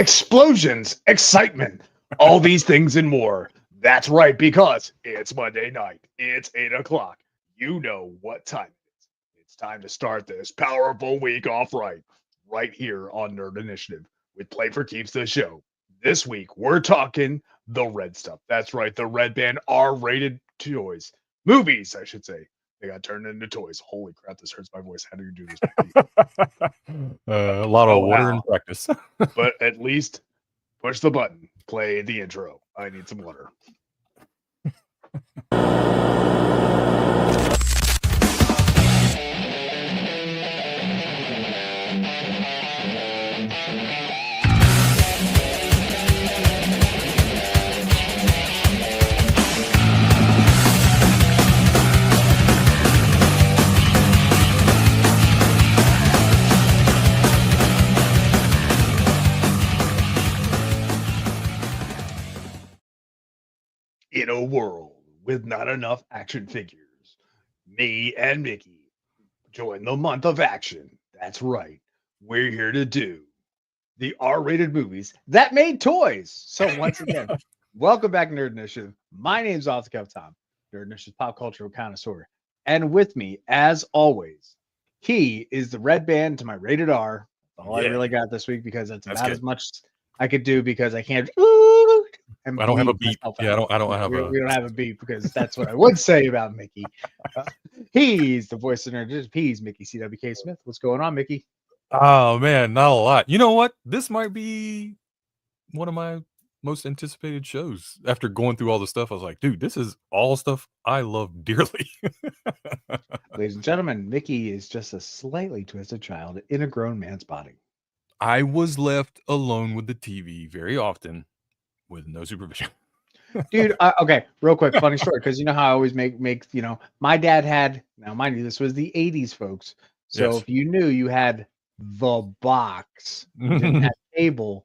explosions, excitement, all these things and more. That's right, because it's Monday night. It's 8 o'clock. You know what time it is. It's time to start this powerful week off right here on Nerd Initiative with Play for Keeps the show. This week, we're talking the red stuff. That's right, the Red Band R-rated toys. Movies, I should say. They got turned into toys. Holy crap, this hurts my voice. How do you do this? A lot of water in practice. But at least push the button. Play the intro. I need some water. In a world with not enough action figures, me and Mickey join the month of action. That's right. We're here to do the R-rated movies that made toys. So once again, welcome back, Nerd Initiative. My name's Off the Cuff Tom, Nerd Initiative pop culture connoisseur. And with me, as always, he is the red band to my rated R. All I really got this week because that's about as much I could do because I can't. I don't have a beat. Yeah, I don't have we don't have a beat because that's what I would say about Mickey. He's the voice of Nerd. He's Mickey CWK Smith. What's going on, Mickey? Oh man, not a lot. You know what? This might be one of my most anticipated shows. After going through all the stuff, I was like, dude, this is all stuff I love dearly. Ladies and gentlemen, Mickey is just a slightly twisted child in a grown man's body. I was left alone with the TV very often with no supervision. Dude, okay, real quick, funny story, because you know how I always make my dad had, now mind you, this was the 80s, folks. So if you knew you had the box, you didn't have cable,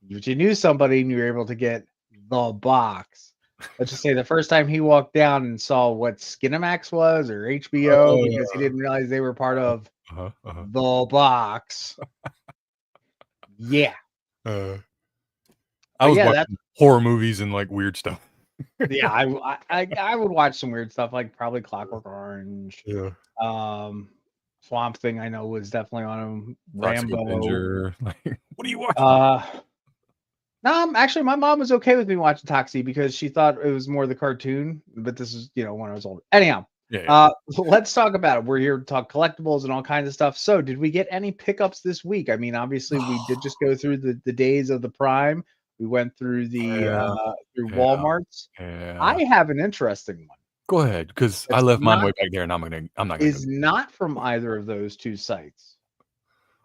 but you knew somebody and you were able to get the box. Let's just say the first time he walked down and saw what Skinamax was or HBO, because he didn't realize they were part of the box. Yeah. I was watching horror movies and like weird stuff. Yeah, I would watch some weird stuff like probably Clockwork Orange. Yeah. Swamp Thing I know was definitely on him. Rambo. Like, what do you watch? No, actually my mom was okay with me watching Toxie because she thought it was more the cartoon, but this is, when I was older. Anyhow, let's talk about it. We're here to talk collectibles and all kinds of stuff. So did we get any pickups this week? I mean, obviously we did just go through the days of the Prime. We went through through Walmart's. Yeah. I have an interesting one. Go ahead, because I left mine way back there, and I'm not gonna. Is not from either of those two sites.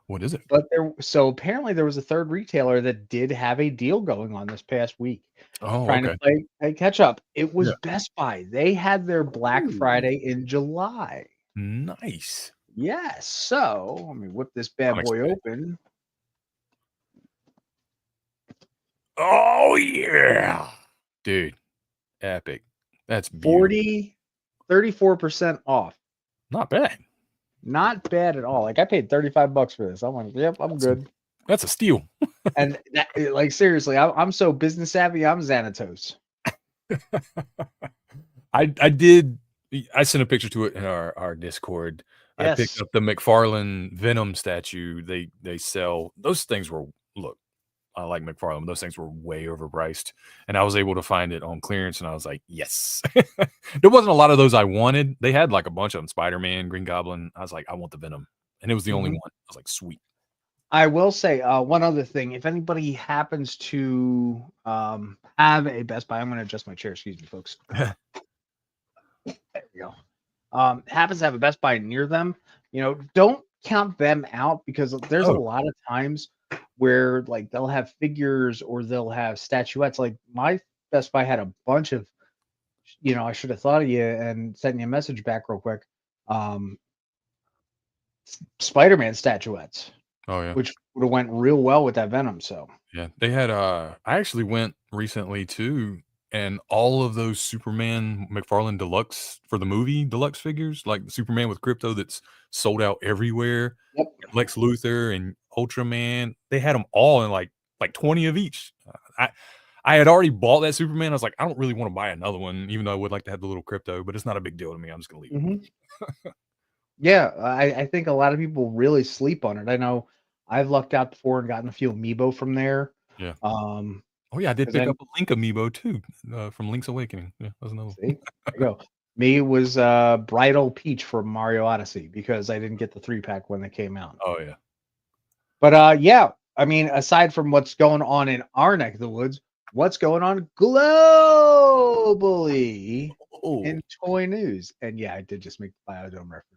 What is it? But so apparently there was a third retailer that did have a deal going on this past week. Trying to play catch up. It was Best Buy. They had their Black Friday in July. Nice. Yes. So let me whip this bad boy open. Oh yeah, dude, epic. That's beautiful. 34% off. Not bad. Not bad at all. Like I paid $35 for this. I'm like, yep, I'm good. That's a steal. And like seriously, I'm so business savvy. I'm Xanatos. I sent a picture to it in our Discord. Yes. I picked up the McFarlane Venom statue. They sell those things. I like McFarlane. Those things were way overpriced, and I was able to find it on clearance, and I was like, yes. There wasn't a lot of those I wanted. They had like a bunch of them, Spider-Man, Green Goblin. I was like, I want the Venom, and it was the only one. I was like, sweet. I will say one other thing. If anybody happens to have a Best Buy, I'm going to adjust my chair. Excuse me, folks. There we go. Happens to have a Best Buy near them, don't count them out because there's a lot of times where like they'll have figures or they'll have statuettes. Like my Best Buy had a bunch of, I should have thought of you and sent you a message back real quick. Spider-Man statuettes. Oh yeah, which would have went real well with that Venom. So yeah, they had. I actually went recently too, and all of those Superman McFarlane Deluxe for the movie Deluxe figures, like Superman with Crypto, that's sold out everywhere. Yep. Lex Luthor and Ultraman, they had them all in like like 20 of each. I had already bought that Superman. I was like, I don't really want to buy another one, even though I would like to have the little crypto, but it's not a big deal to me. I'm just gonna leave it. Yeah, I think a lot of people really sleep on it. I know I've lucked out before and gotten a few amiibo from there. Yeah. Um, Oh yeah, I did 'Cause pick then up a Link amiibo too, from Link's Awakening. Yeah, that was another one. see, there you go. Me was Bridal Peach from Mario Odyssey because I didn't get the 3-pack when they came out. Oh yeah. But yeah, I mean, aside from what's going on in our neck of the woods, what's going on globally Oh. in toy news? And yeah, I did just make the Biodome reference.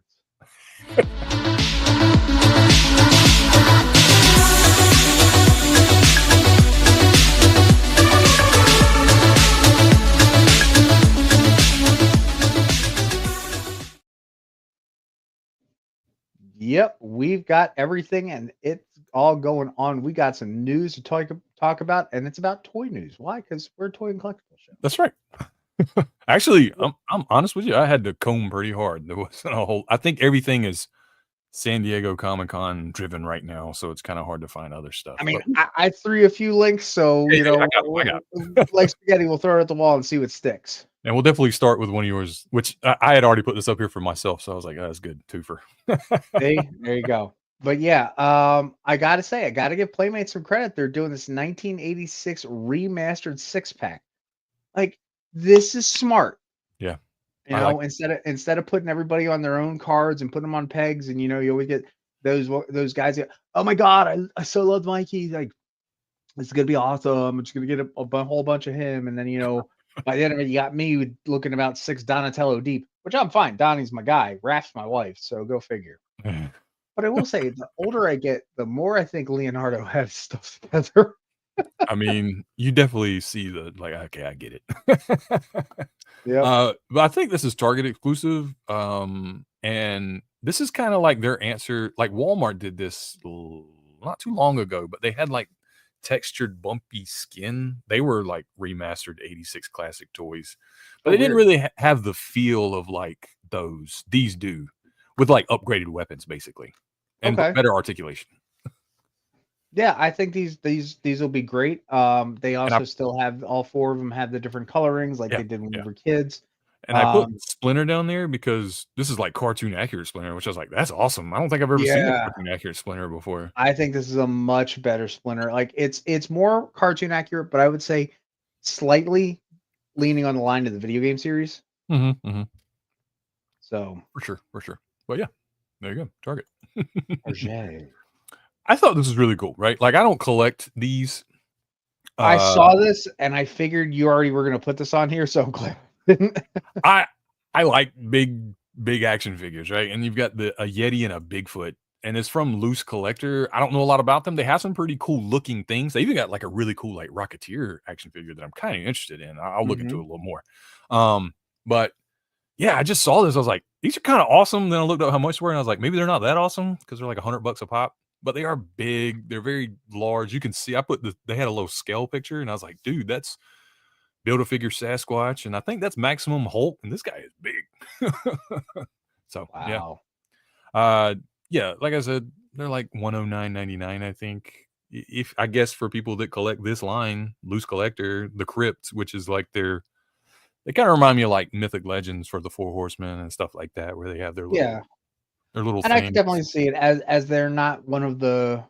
Yep, we've got everything and it's all going on. We got some news to talk about, and it's about toy news. Why? Because we're a toy and collectible show. That's right. Actually, I'm honest with you. I had to comb pretty hard. There wasn't a whole. I think everything is San Diego Comic-Con driven right now, so it's kind of hard to find other stuff. I mean, I threw you a few links, so Yeah, you know, I got like spaghetti, we'll throw it at the wall and see what sticks. And we'll definitely start with one of yours, which I had already put this up here for myself, so I was like, oh, that's good, twofer. Hey, there you go. But yeah, I gotta say, I gotta give Playmates some credit. They're doing this 1986 remastered 6-pack. Like, this is smart. Yeah. You know, instead of putting everybody on their own cards and putting them on pegs, and you know, you always get those guys. Oh my god, I so love Mikey. Like, it's gonna be awesome. I'm just gonna get a whole bunch of him, and then you know, by the end of it, you got me looking about 6 Donatello deep, which I'm fine. Donnie's my guy. Raph's my wife, so go figure. But I will say, the older I get, the more I think Leonardo has stuff together. I mean, you definitely see the like. Okay, I get it. Yeah. But I think this is Target exclusive, and this is kind of like their answer. Like Walmart did this not too long ago, but they had like textured bumpy skin. They were like remastered 86 classic toys, but they didn't really have the feel of like these do, with like upgraded weapons basically and better articulation. Yeah, I think these will be great. They also still have all 4 of them have the different colorings like they did when we were kids. And I put Splinter down there because this is like cartoon accurate Splinter, which I was like, that's awesome. I don't think I've ever seen a cartoon accurate Splinter before. I think this is a much better Splinter. Like it's more cartoon accurate, but I would say slightly leaning on the line of the video game series. So for sure. But yeah, there you go, Target. I thought this was really cool, right? Like I don't collect these. I saw this and I figured you already were going to put this on here, so I'm glad. I like big action figures, right? And you've got a Yeti and a Bigfoot, and it's from Loose Collector. I don't know a lot about them. They have some pretty cool looking things. They even got like a really cool like Rocketeer action figure that I'm kind of interested in. I'll look into it a little more. But yeah, I just saw this. I was like, these are kind of awesome. Then I looked up how much they were, and I was like, maybe they're not that awesome because they're like $100 a pop. But they are big. They're very large. You can see. They had a little scale picture, and I was like, dude, that's Build-A-Figure Sasquatch, and I think that's Maximum Hulk, and this guy is big. So wow. Yeah, like I said, they're like $109.99. I think. If I guess for people that collect this line, Loose Collector, the Crypt, which is like they kind of remind me of like Mythic Legends for the Four Horsemen and stuff like that, where they have their little. And I can definitely see it as they're not one of the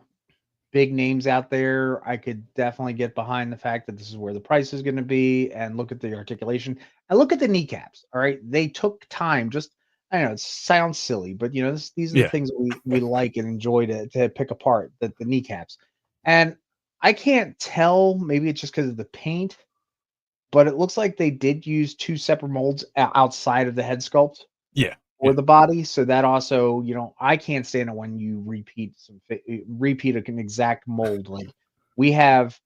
big names out there. I could definitely get behind the fact that this is where the price is going to be, and look at the articulation and look at the kneecaps. All right, they took time. Just I know it sounds silly, but you know these are the things that we like and enjoy to pick apart. The kneecaps, and I can't tell. Maybe it's just because of the paint, but it looks like they did use 2 separate molds outside of the head sculpt. Or the body, so that also, you know, I can't stand it when you repeat an exact mold. Like we have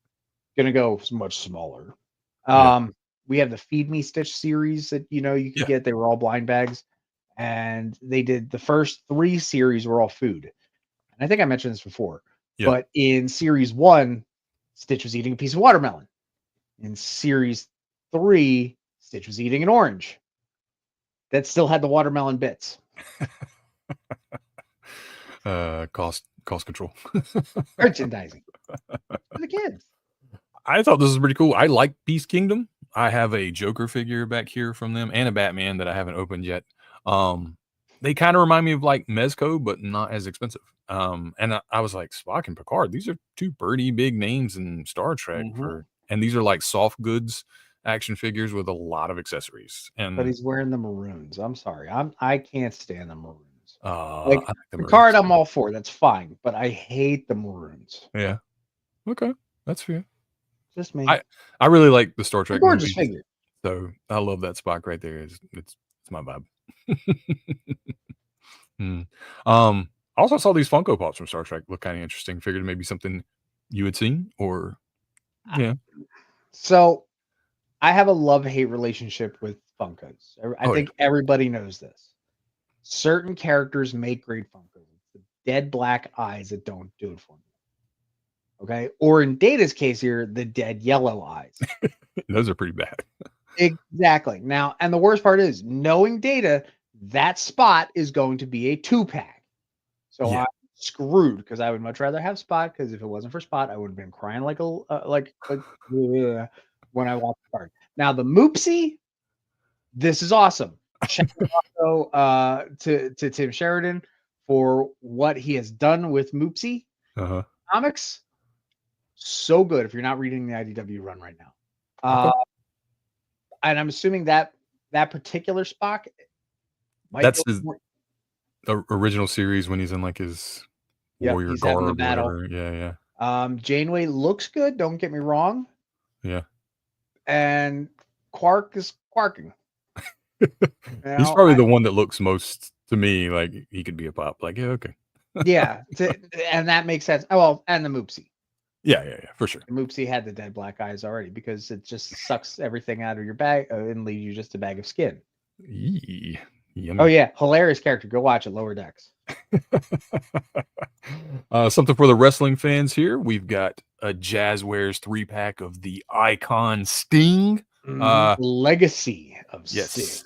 gonna go much smaller. We have the Feed Me Stitch series that you know you could get. They were all blind bags, and they did the first 3 series were all food. And I think I mentioned this before, but in series 1, Stitch was eating a piece of watermelon. In series 3, Stitch was eating an orange that still had the watermelon bits. Cost control. Merchandising. For the kids. I thought this was pretty cool. I like Peace Kingdom. I have a Joker figure back here from them and a Batman that I haven't opened yet. They kind of remind me of like Mezco, but not as expensive. And I was like, Spock and Picard, these are two pretty big names in Star Trek and these are like soft goods action figures with a lot of accessories. But And he's wearing the maroons. I'm sorry. I can't stand the maroons. I like the Picard, maroons. I'm all for. That's fine. But I hate the maroons. Yeah. Okay. That's fair. Just me. I really like the Star Trek gorgeous movies, figure. so I love that Spock right there. It's my vibe. I also saw these Funko Pops from Star Trek look kind of interesting. Figured maybe something you had seen or yeah. So I have a love-hate relationship with Funkos. I think everybody knows this. Certain characters make great Funkos. It's the dead black eyes that don't do it for me. Okay. Or in Data's case here, the dead yellow eyes. Those are pretty bad. Exactly. Now, and the worst part is knowing Data, that spot is going to be a 2-pack. So I'm screwed because I would much rather have Spot, because if it wasn't for Spot, I would have been crying like when I walked the card. Now the Moopsie, this is awesome. Shout out to Tim Sheridan for what he has done with Moopsie comics. So good. If you're not reading the IDW run right now, and I'm assuming that particular Spock, that's his original series when he's in like his warrior garb or whatever. Yeah. Janeway looks good. Don't get me wrong. Yeah. And Quark is quarking. He's probably the one that looks most to me like he could be a Pop. Like, yeah, okay. Yeah, and that makes sense. Oh, well, and the Moopsie. Yeah, for sure. The Moopsie had the dead black eyes already because it just sucks everything out of your bag and leaves you just a bag of skin. Yummy. Oh yeah, hilarious character. Go watch it. Lower Decks. Something for the wrestling fans here. We've got a Jazzwares 3-pack of the Icon Sting. Legacy of Sting.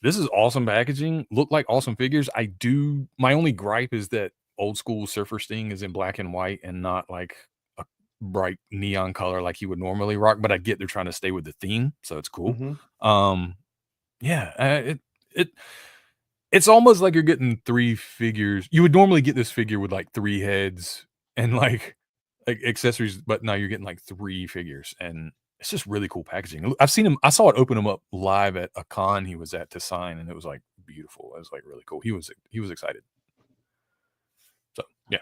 This is awesome packaging. Look like awesome figures. My only gripe is that old school Surfer Sting is in black and white and not like a bright neon color like he would normally rock, but I get they're trying to stay with the theme, so it's cool. It's almost like you're getting 3 figures. You would normally get this figure with like 3 heads and like accessories, but now you're getting like 3 figures, and it's just really cool packaging. I've seen him. I saw it open him up live at a con he was at to sign, and it was like beautiful. It was like really cool. He was excited. So yeah,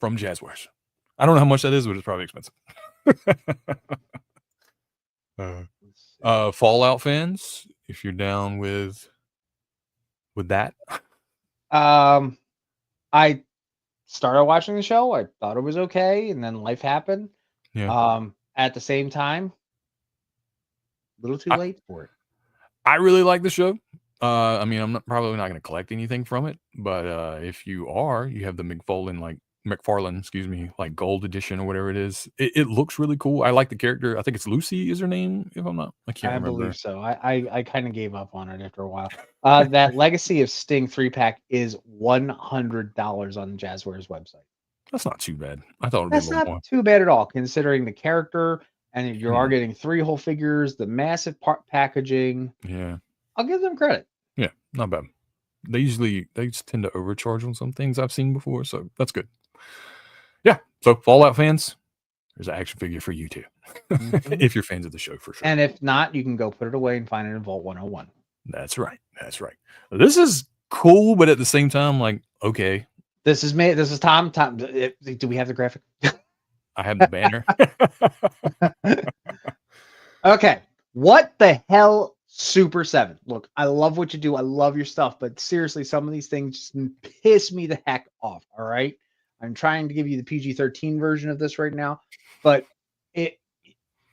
from Jazzwares. I don't know how much that is, but it's probably expensive. Fallout fans, if you're down with that. I started watching the show. I thought it was okay, and then life happened. At the same time, a little too late for it. I really like the show. I mean, I'm probably not going to collect anything from it, but if you have the McFarlane, like gold edition or whatever it is. It looks really cool. I like the character. I think it's Lucy is her name, if I'm not. I can't remember. I believe so. I kind of gave up on it after a while. That Legacy of Sting 3-pack is $100 on the Jazzwares website. That's not too bad. I thought that's not too bad at all, considering the character, and you are getting 3 whole figures, the massive packaging. Yeah, I'll give them credit. Yeah, not bad. They just tend to overcharge on some things I've seen before, so that's good. Yeah, so Fallout fans, there's an action figure for you too, if you're fans of the show for sure. And if not, you can go put it away and find it in Vault 101. That's right. This is cool, but at the same time, like, okay. This is Tom. Do we have the graphic? I have the banner. Okay. What the hell, Super 7? Look, I love what you do. I love your stuff, but seriously, some of these things just piss me the heck off. All right. I'm trying to give you the PG-13 version of this right now, but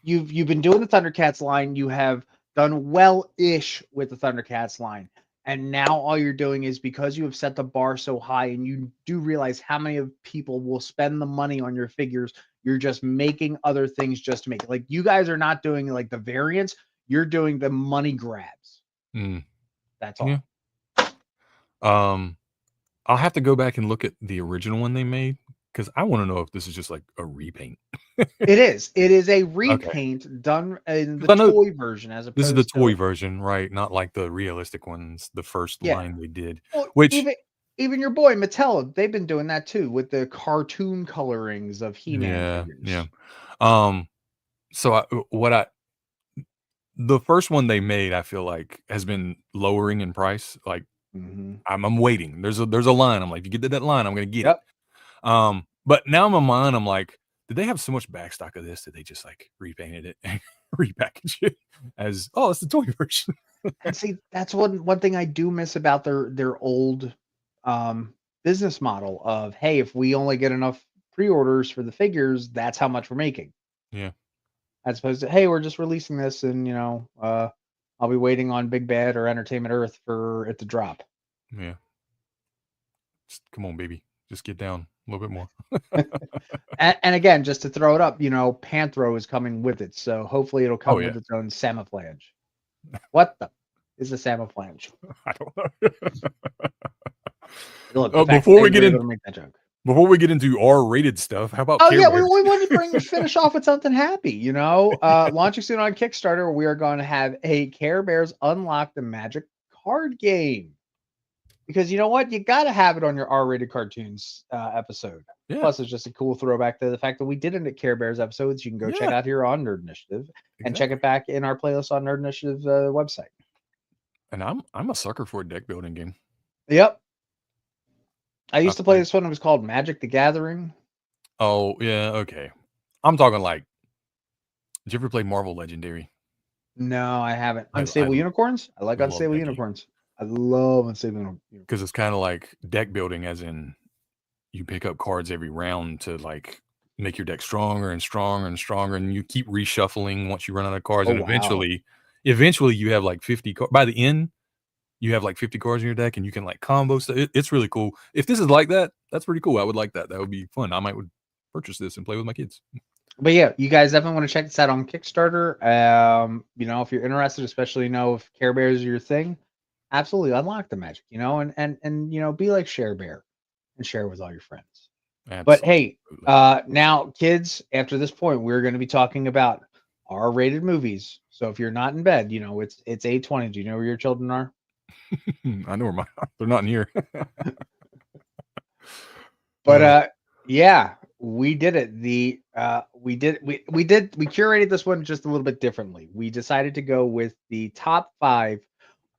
you've been doing the Thundercats line. You have done well-ish with the Thundercats line. And now all you're doing is, because you have set the bar so high and you do realize how many of people will spend the money on your figures, you're just making other things just to make it. Like, you guys are not doing like the variants. You're doing the money grabs. That's all. Yeah. I'll have to go back and look at the original one they made because I want to know if this is just like a repaint. It is. It is a Okay. repaint done in the 'Cause I know toy version as this is the opposed toy to version, right? Not like the realistic ones, the first yeah. line they did, Well, which even your boy Mattel, they've been doing that too with the cartoon colorings of He-Man yeah, yeah. figures. So the first one they made, I feel like has been lowering in price. Like Mhm. I'm waiting. There's a line. I'm like, if you get to that line, I'm gonna get it. Yep. But now in my mind, I'm like, did they have so much backstock of this that they just like repainted it and repackaged it as it's the toy version? And see, that's one thing I do miss about their old business model of, hey, if we only get enough pre-orders for the figures, that's how much we're making. Yeah, As opposed to, hey, we're just releasing this and I'll be waiting on Big Bad or Entertainment Earth for it to drop. yeah. Just, come on, baby, just get down a little bit more. And again, just to throw it up, Panthro is coming with it, so hopefully it'll Oh come yeah, with its own Samaflange. What the is a Samaflange? I don't know. Look, the fact that Before they we get were able in, to make that joke. before we get into R-rated stuff, how about Oh Care yeah, we Bears? wanted to finish off with something happy, launching soon on Kickstarter. We are going to have a Care Bears Unlock the Magic card game. Because you know what? You got to have it on your R-rated cartoons episode. Yeah, Plus, it's just a cool throwback to the fact that we did it at Care Bears episodes. You can go check yeah, out here on Nerd Initiative and check exactly. it back in our playlist on Nerd Initiative's website. And I'm a sucker for a deck building game. Yep. I I used to play played. this one. It was called Magic the Gathering. Oh yeah, okay. I'm talking like, did you ever play Marvel Legendary? No, I haven't. I Unstable Unicorns? I like love Unstable that game Unicorns. I love Unstable Unicorns. because it's kind of like deck building, as in you pick up cards every round to like make your deck stronger and stronger and stronger, and you keep reshuffling once you run out of cards, Oh, and wow. eventually you have like 50 cards. By the end, you have like 50 cards in your deck, and you can like combo stuff. It's really cool. If this is like that, that's pretty cool. I would like that. That would be fun. I might would purchase this and play with my kids. But yeah, you guys definitely want to check this out on Kickstarter. If you're interested, especially if Care Bears are your thing, absolutely unlock the magic, and be like Share Bear and share with all your friends. But Absolutely. hey, now kids, after this point, we're going to be talking about R-rated movies. So if you're not in bed, it's 8:20. Do you know where your children are? I know where my they're not in here. But yeah, we did it. We curated this one just a little bit differently. We decided to go with the top 5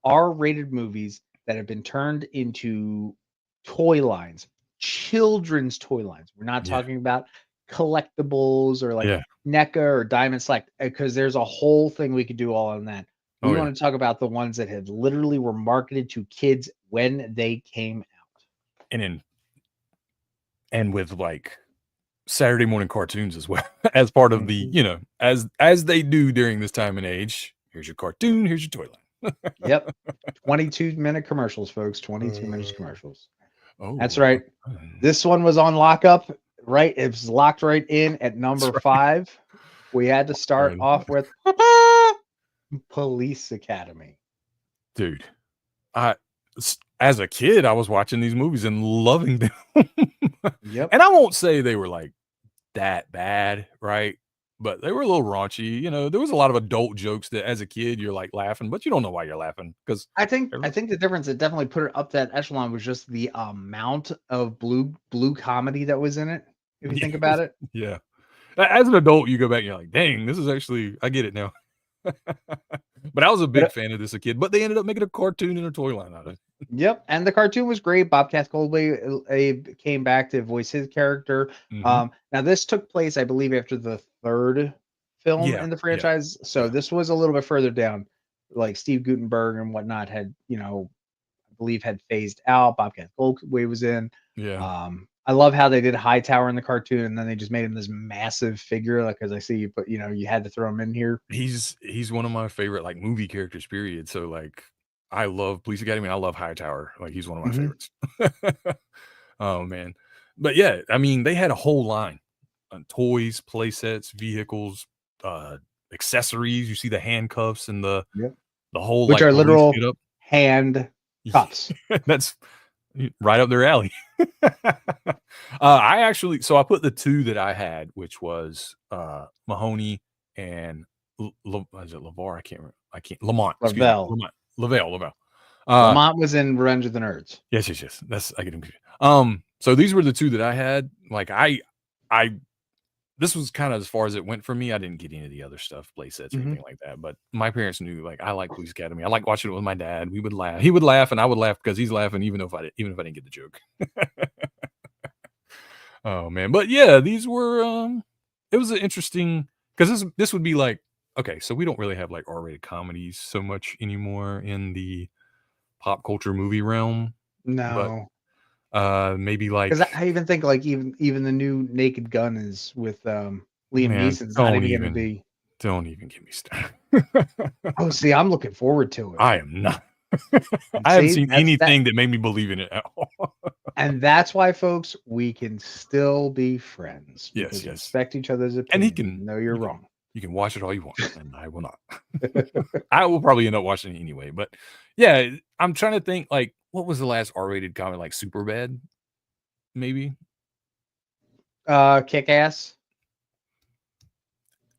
R-rated movies that have been turned into toy lines, children's toy lines. We're not Yeah, talking about collectibles or like yeah. NECA or Diamond Select because there's a whole thing we could do all on that. We Oh yeah. want to talk about the ones that had literally were marketed to kids when they came out. And with like Saturday morning cartoons as well as part of the, Mhm. as they do during this time and age. Here's your cartoon, here's your toy line. Yep. 22-minute commercials, folks. 22 minutes Uh, commercials. That's oh, right. This one was on lockup, right? It was locked right in at number right. 5. We had to start Fun. off with Police Academy. Dude, as a kid, I was watching these movies and loving them. Yep. And I won't say they were like that bad, right? But they were a little raunchy. There was a lot of adult jokes that as a kid you're like laughing, but you don't know why you're laughing because I think the difference that definitely put it up that echelon was just the amount of blue comedy that was in it. If you yeah, think about it. yeah. As an adult, you go back and you're like, dang, this is actually I get it now. But I was a big But fan of this as a kid. But they ended up making a cartoon and a toy line out of it. yep, and the cartoon was great. Bobcat Goldthwait came back to voice his character. Mhm. Now this took place, I believe, after the 3rd film Yeah, in the yeah, franchise, so yeah, this was a little bit further down. Like Steve Guttenberg and whatnot had, I believe had phased out. Bobcat Goldthwait was in. yeah. I love how they did Hightower in the cartoon, and then they just made him this massive figure. Like, as I see you put, you had to throw him in here. He's one of my favorite like movie characters, period. So like I love Police Academy and I love Hightower. Like he's one of my Mhm. favorites. Oh man. But yeah, I mean they had a whole line on toys, play sets, vehicles, accessories. You see the handcuffs and the Yep. whole Which like are police literal get up. hand cuffs. That's right up their alley. I put the two that I had, which was Mahoney and is it Lavar? I can't Lamont. Excuse me, Lavelle. Lavelle. Lamont was in Revenge of the Nerds. Yes. That's I get him confused. So these were the two that I had. Like I this was kind of as far as it went for me. I didn't get into the other stuff, play sets or anything like that. But my parents knew, like, I like Police Academy. I like watching it with my dad. We would laugh. He would laugh, and I would laugh because he's laughing, even if I didn't get the joke. Oh man, but yeah, these were. It was an interesting because this would be like, okay, so we don't really have like R-rated comedies so much anymore in the pop culture movie realm. No. But maybe like, because I even think like even the new Naked Gun is with Liam Neeson's not even going to be. Don't even get me started. Oh, see, I'm looking forward to it. I am not. I haven't seen anything that made me believe in it at all. And that's why, folks, we can still be friends. Yes. We respect each other's opinions. And he can. No, you're wrong. You can watch it all you want, and I will not. I will probably end up watching it anyway. But yeah, I'm trying to think, like, what was the last R-rated comedy? Like Superbad, maybe. Kick-Ass.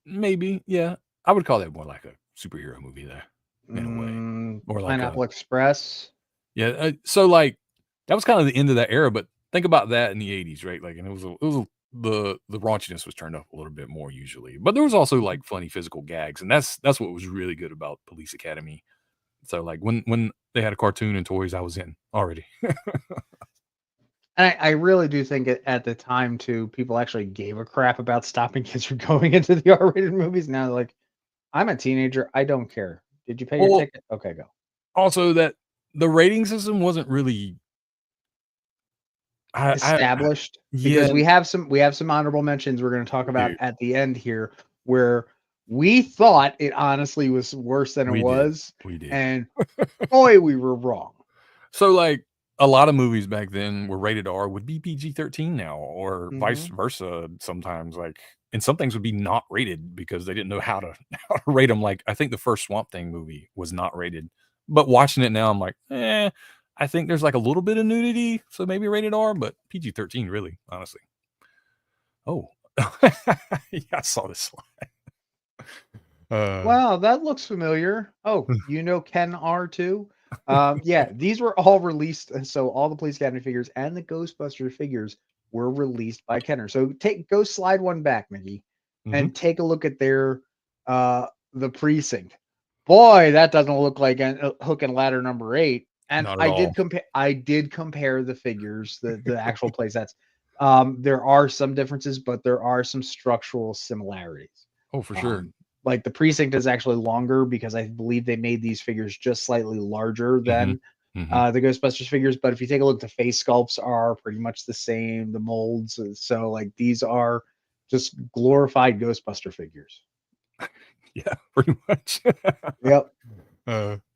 Maybe, yeah. I would call that more like a superhero movie there, in a way. Or like Pineapple Express. Yeah, so like that was kind of the end of that era. But think about that in the '80s, right? Like, and it was the raunchiness was turned up a little bit more usually, but there was also like funny physical gags, and that's what was really good about Police Academy. So like when they had a cartoon and toys, I was in already. And I really do think at the time too, people actually gave a crap about stopping kids from going into the R-rated movies. Now, like, I'm a teenager, I don't care. Did you pay your ticket? Okay, go. Also, that the rating system wasn't really established because we have some honorable mentions we're going to talk about at the end here, where we thought it honestly was worse than it was. We did, and boy, we were wrong. So like, a lot of movies back then were rated R would be PG-13 now, or vice versa. Sometimes, like, and some things would be not rated because they didn't know how to rate them. Like, I think the first Swamp Thing movie was not rated, but watching it now, I'm like, I think there's like a little bit of nudity, so maybe rated R, but PG-13, really, honestly. Oh, yeah, I saw this slide. Wow, that looks familiar. Oh, you know Ken R2? Yeah, these were all released. So all the Police Academy figures and the Ghostbuster figures were released by Kenner. So go slide one back, Mickey, and take a look at their the precinct. Boy, that doesn't look like Hook and Ladder number 8. And I did compare the figures, the actual play sets. There are some differences, but there are some structural similarities. Oh, for sure. Like the precinct is actually longer because I believe they made these figures just slightly larger than the Ghostbusters figures. But if you take a look, the face sculpts are pretty much the same, the molds. So like these are just glorified Ghostbuster figures. Yeah, pretty much. Yep.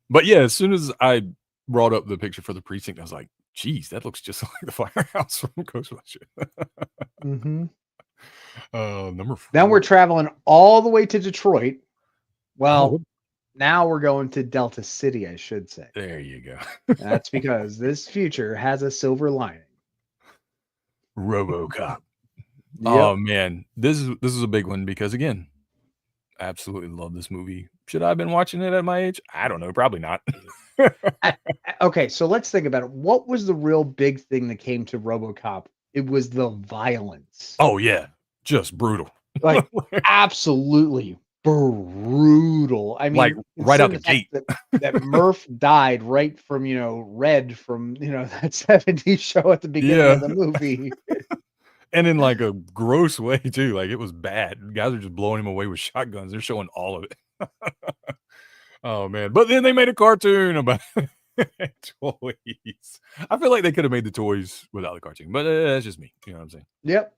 But yeah, as soon as I brought up the picture for the precinct, I was like, geez, that looks just like the firehouse from Ghostbusters. Number 4. Then we're traveling all the way to Detroit. Well, now we're going to Delta City, I should say. There you go. That's because this future has a silver lining. RoboCop. Oh man, this is a big one because, again, I absolutely love this movie. Should I have been watching it at my age? I don't know, probably not. Okay, so let's think about it. What was the real big thing that came to RoboCop? It was the violence. Oh yeah, just brutal. Like absolutely brutal. I mean, like right out the gate. That Murph died right from, Red from, that 70s show at the beginning of the movie. And in like a gross way too. Like, it was bad. Guys are just blowing him away with shotguns. They're showing all of it. Oh man. But then they made a cartoon about toys. I feel like they could have made the toys without the cartoon, but that's just me. You know what I'm saying? Yep.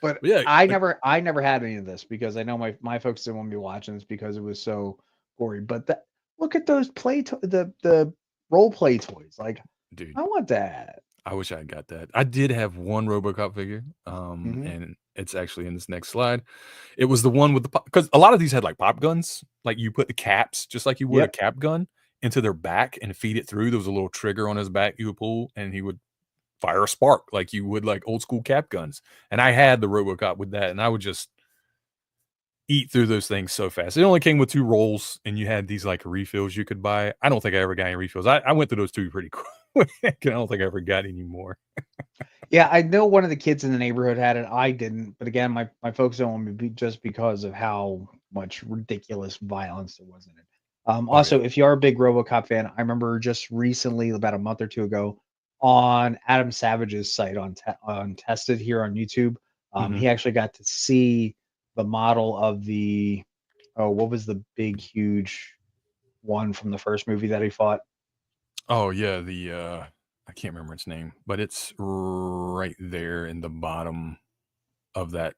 But yeah, I never had any of this because I know my folks didn't want me watching this because it was so gory. But look at those the role play toys. Like, dude, I want that. I wish I got that. I did have one RoboCop figure, and it's actually in this next slide. It was the one with because a lot of these had like pop guns, like you put the caps just like you would a cap gun, into their back and feed it through. There was a little trigger on his back you would pull, and he would fire a spark like you would like old school cap guns. And I had the RoboCop with that, and I would just eat through those things so fast. It only came with 2 rolls, and you had these like refills you could buy. I don't think I ever got any refills. I went through those 2 pretty quick. I don't think I ever got any more. Yeah, I know one of the kids in the neighborhood had it. I didn't, but again, my folks don't want me to be just because of how much ridiculous violence there was in it. Also, if you are a big RoboCop fan, I remember just recently, about a month or 2 ago, on Adam Savage's site on Tested here on YouTube, he actually got to see the model of the what was the big huge one from the first movie that he fought? Oh yeah, the I can't remember its name, but it's right there in the bottom of that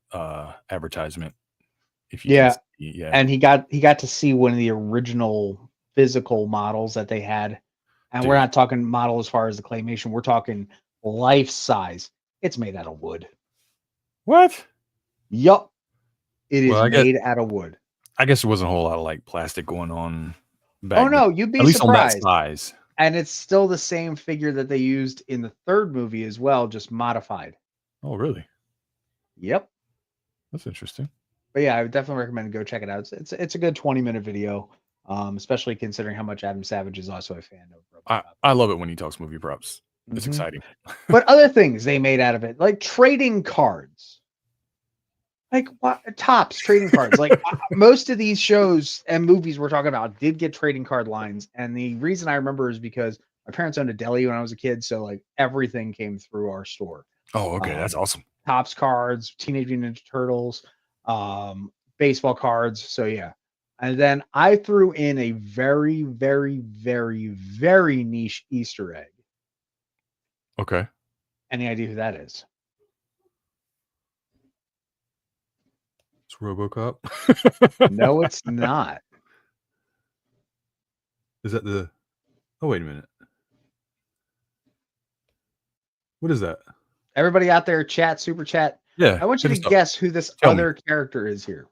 advertisement. If you can see, yeah. And he got to see one of the original physical models that they had. And we're not talking model as far as the claymation, we're talking life size. It's made out of wood. What? Yup. It is made out of wood. I guess there wasn't a whole lot of like plastic going on back Oh no, you'd be at least surprised. On that size. And it's still the same figure that they used in the third movie as well, just modified. Oh, really? Yep. That's interesting. But yeah, I would definitely recommend go check it out. It's a good 20-minute video, especially considering how much Adam Savage is also a fan of. I love it when he talks movie props. It's exciting. But other things they made out of it, like trading cards. Like what Tops trading cards. Like most of these shows and movies we're talking about did get trading card lines. And the reason I remember is because my parents owned a deli when I was a kid. So like everything came through our store. Oh, okay. That's awesome. Tops cards, Teenage Mutant Ninja Turtles, baseball cards. So yeah. And then I threw in a very, very, very, very niche Easter egg. Okay. Any idea who that is? It's RoboCop. No, it's not. Is that the... Oh, wait a minute. What is that? Everybody out there, chat, super chat. Yeah. I want you to guess who this other character is here.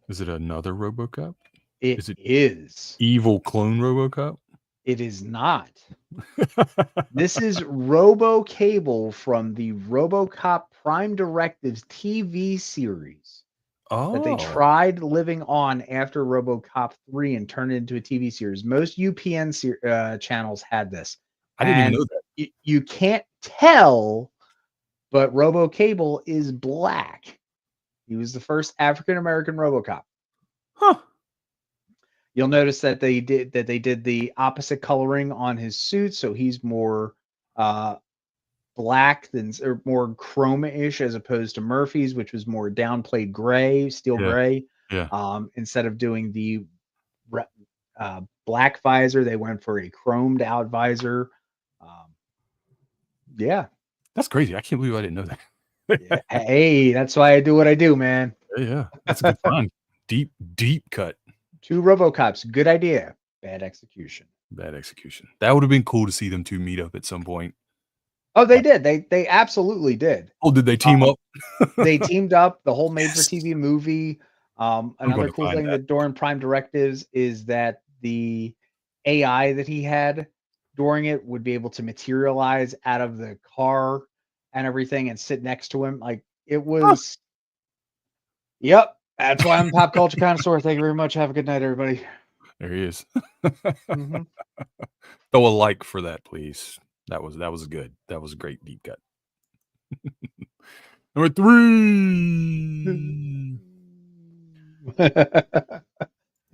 Is it another RoboCop? It is. Evil clone RoboCop? It is not. This is Robo Cable from the RoboCop Prime Directives TV series that they tried living on after RoboCop 3 and turned it into a TV series. Most UPN channels had this. I didn't even know that. You can't tell, but Robo Cable is black. He was the first African-American RoboCop. Huh. You'll notice that they did the opposite coloring on his suit, so he's more black than, or more chroma-ish, as opposed to Murphy's, which was more downplayed gray, steel gray. Yeah. Instead of doing the black visor, they went for a chromed out visor. Yeah, that's crazy. I can't believe I didn't know that. Yeah. Hey, that's why I do what I do, man. Yeah, that's a good find. Deep cut. 2 RoboCops. Good idea. Bad execution. Bad execution. That would have been cool to see them 2 meet up at some point. Oh, they did. They absolutely did. Oh, did they team up? They teamed up. The whole made-for-TV movie. Another cool thing that during Prime Directives is that the AI that he had during it would be able to materialize out of the car and everything and sit next to him. Like it was. Yep. That's why I'm a pop culture connoisseur. Thank you very much. Have a good night, everybody. There he is. Throw a like for that, please. That was good. That was a great deep cut. Number 3.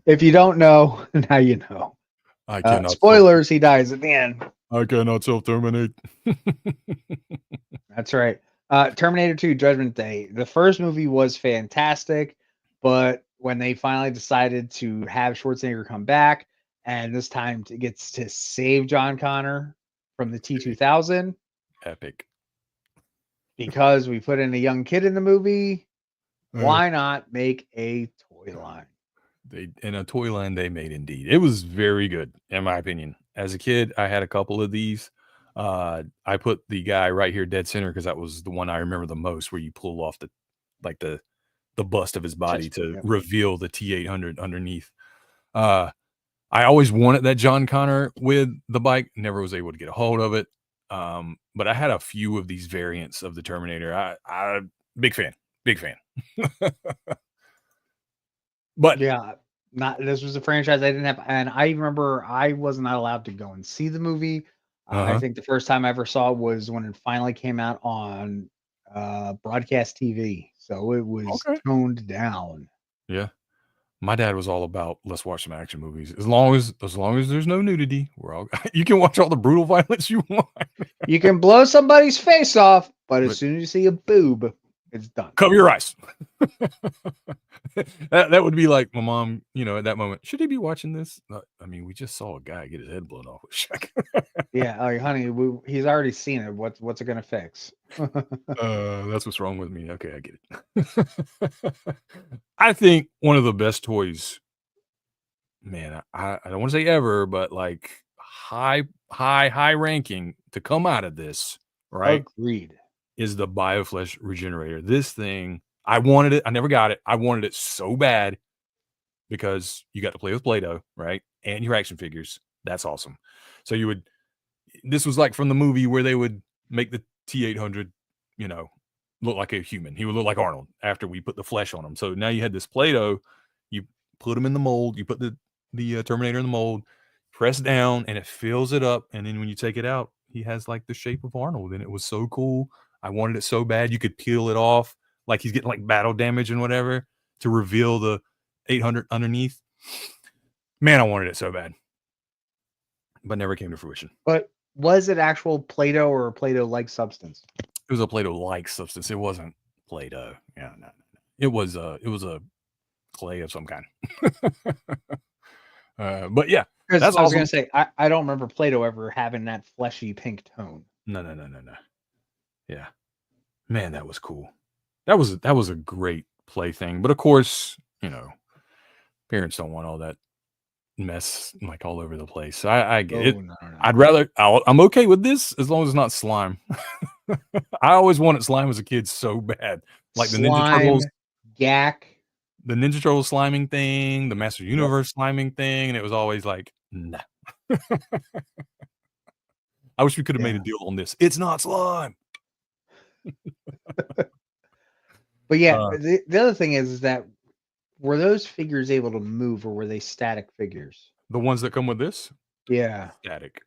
If you don't know, now you know. I cannot. Spoilers, he dies at the end. I cannot self-terminate. That's right. Terminator 2 Judgment Day. The first movie was fantastic, but when they finally decided to have Schwarzenegger come back, and this time gets to save John Connor from the T-2000. Epic. Because we put in a young kid in the movie, why not make a toy line? In a toy line they made, indeed. It was very good, in my opinion. As a kid, I had a couple of these. I put the guy right here dead center because that was the one I remember the most, where you pull off the bust of his body to reveal the T-800 underneath. I always wanted that John Connor with the bike, never was able to get a hold of it. But I had a few of these variants of the Terminator. I big fan, big fan. But yeah, this was a franchise I didn't have, and I remember I was not allowed to go and see the movie. I think the first time I ever saw it was when it finally came out on broadcast TV, so it was toned down. Yeah. My dad was all about let's watch some action movies. As long as there's no nudity, we're all you can watch all the brutal violence you want. You can blow somebody's face off, but as soon as you see a boob, it's done. Cover your eyes. that would be like my mom, at that moment. Should he be watching this? I mean, we just saw a guy get his head blown off with a shotgun. Yeah, like, honey, he's already seen it. What's it gonna fix? That's what's wrong with me. Okay, I get it. I think one of the best toys, man, I don't want to say ever, but like high ranking to come out of this, right? Agreed. Is the BioFlesh Regenerator. This thing, I wanted it. I never got it. I wanted it so bad because you got to play with Play-Doh, right? And your action figures. That's awesome. So this was like from the movie where they would make the T-800, look like a human. He would look like Arnold after we put the flesh on him. So now you had this Play-Doh, you put him in the mold, you put the Terminator in the mold, press down, and it fills it up. And then when you take it out, he has like the shape of Arnold, and it was so cool. I wanted it so bad. You could peel it off like he's getting like battle damage and whatever to reveal the 800 underneath. Man, I wanted it so bad, but never came to fruition. But was it actual Play-Doh or a Play-Doh-like substance? It was a Play-Doh-like substance. It wasn't Play-Doh. Yeah, no. It was a clay of some kind. But yeah, that's awesome. I was gonna say I don't remember Play-Doh ever having that fleshy pink tone. No. Yeah, man, that was cool. That was a great plaything. But of course, parents don't want all that mess like all over the place. So I get it. No. I'm okay with this as long as it's not slime. I always wanted slime as a kid so bad, like slime, the Ninja Turtles, Yak, the Ninja Turtle sliming thing, the Master Universe sliming thing, and it was always like, nah. I wish we could have made a deal on this. It's not slime. But yeah, the other thing is that were those figures able to move, or were they static figures? The ones that come with this? Yeah. Static.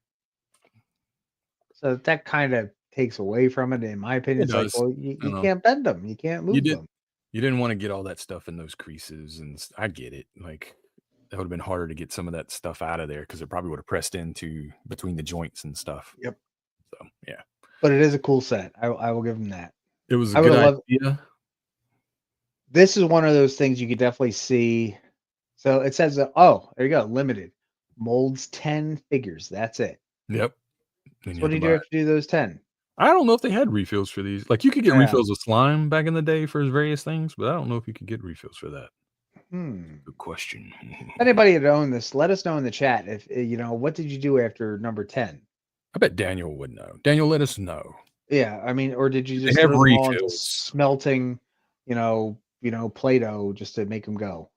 So that kind of takes away from it, in my opinion. It's like, well, you can't bend them. You can't move them. You didn't want to get all that stuff in those creases, and I get it. Like, that would have been harder to get some of that stuff out of there because it probably would have pressed into between the joints and stuff. Yep. So, yeah. But it is a cool set. I will give them that. It was a good idea. This is one of those things you could definitely see. So it says, there you go, limited. Molds 10 figures. That's it. Yep. So what do you do after you do those 10? I don't know if they had refills for these. Like, you could get refills of slime back in the day for various things, but I don't know if you could get refills for that. Good question. Anybody that owned this, let us know in the chat if what did you do after number 10? I bet Daniel would know. Daniel, let us know. Yeah, I mean, or did you just have refills smelting, Play-Doh just to make them go?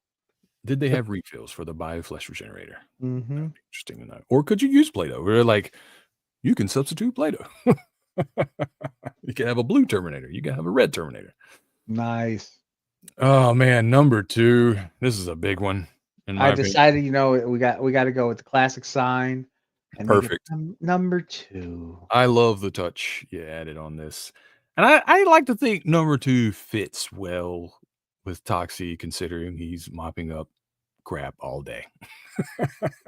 Did they have refills for the BioFlesh Regenerator? Mm-hmm. Interesting to know. Or could you use Play-Doh? We're like, you can substitute Play-Doh. You can have a blue Terminator. You can have a red Terminator. Nice. Oh man, number 2. This is a big one. I decided, we got to go with the classic sign. And perfect. Number 2. I love the touch you added on this. And I like to think number 2 fits well with Toxie, considering he's mopping up crap all day.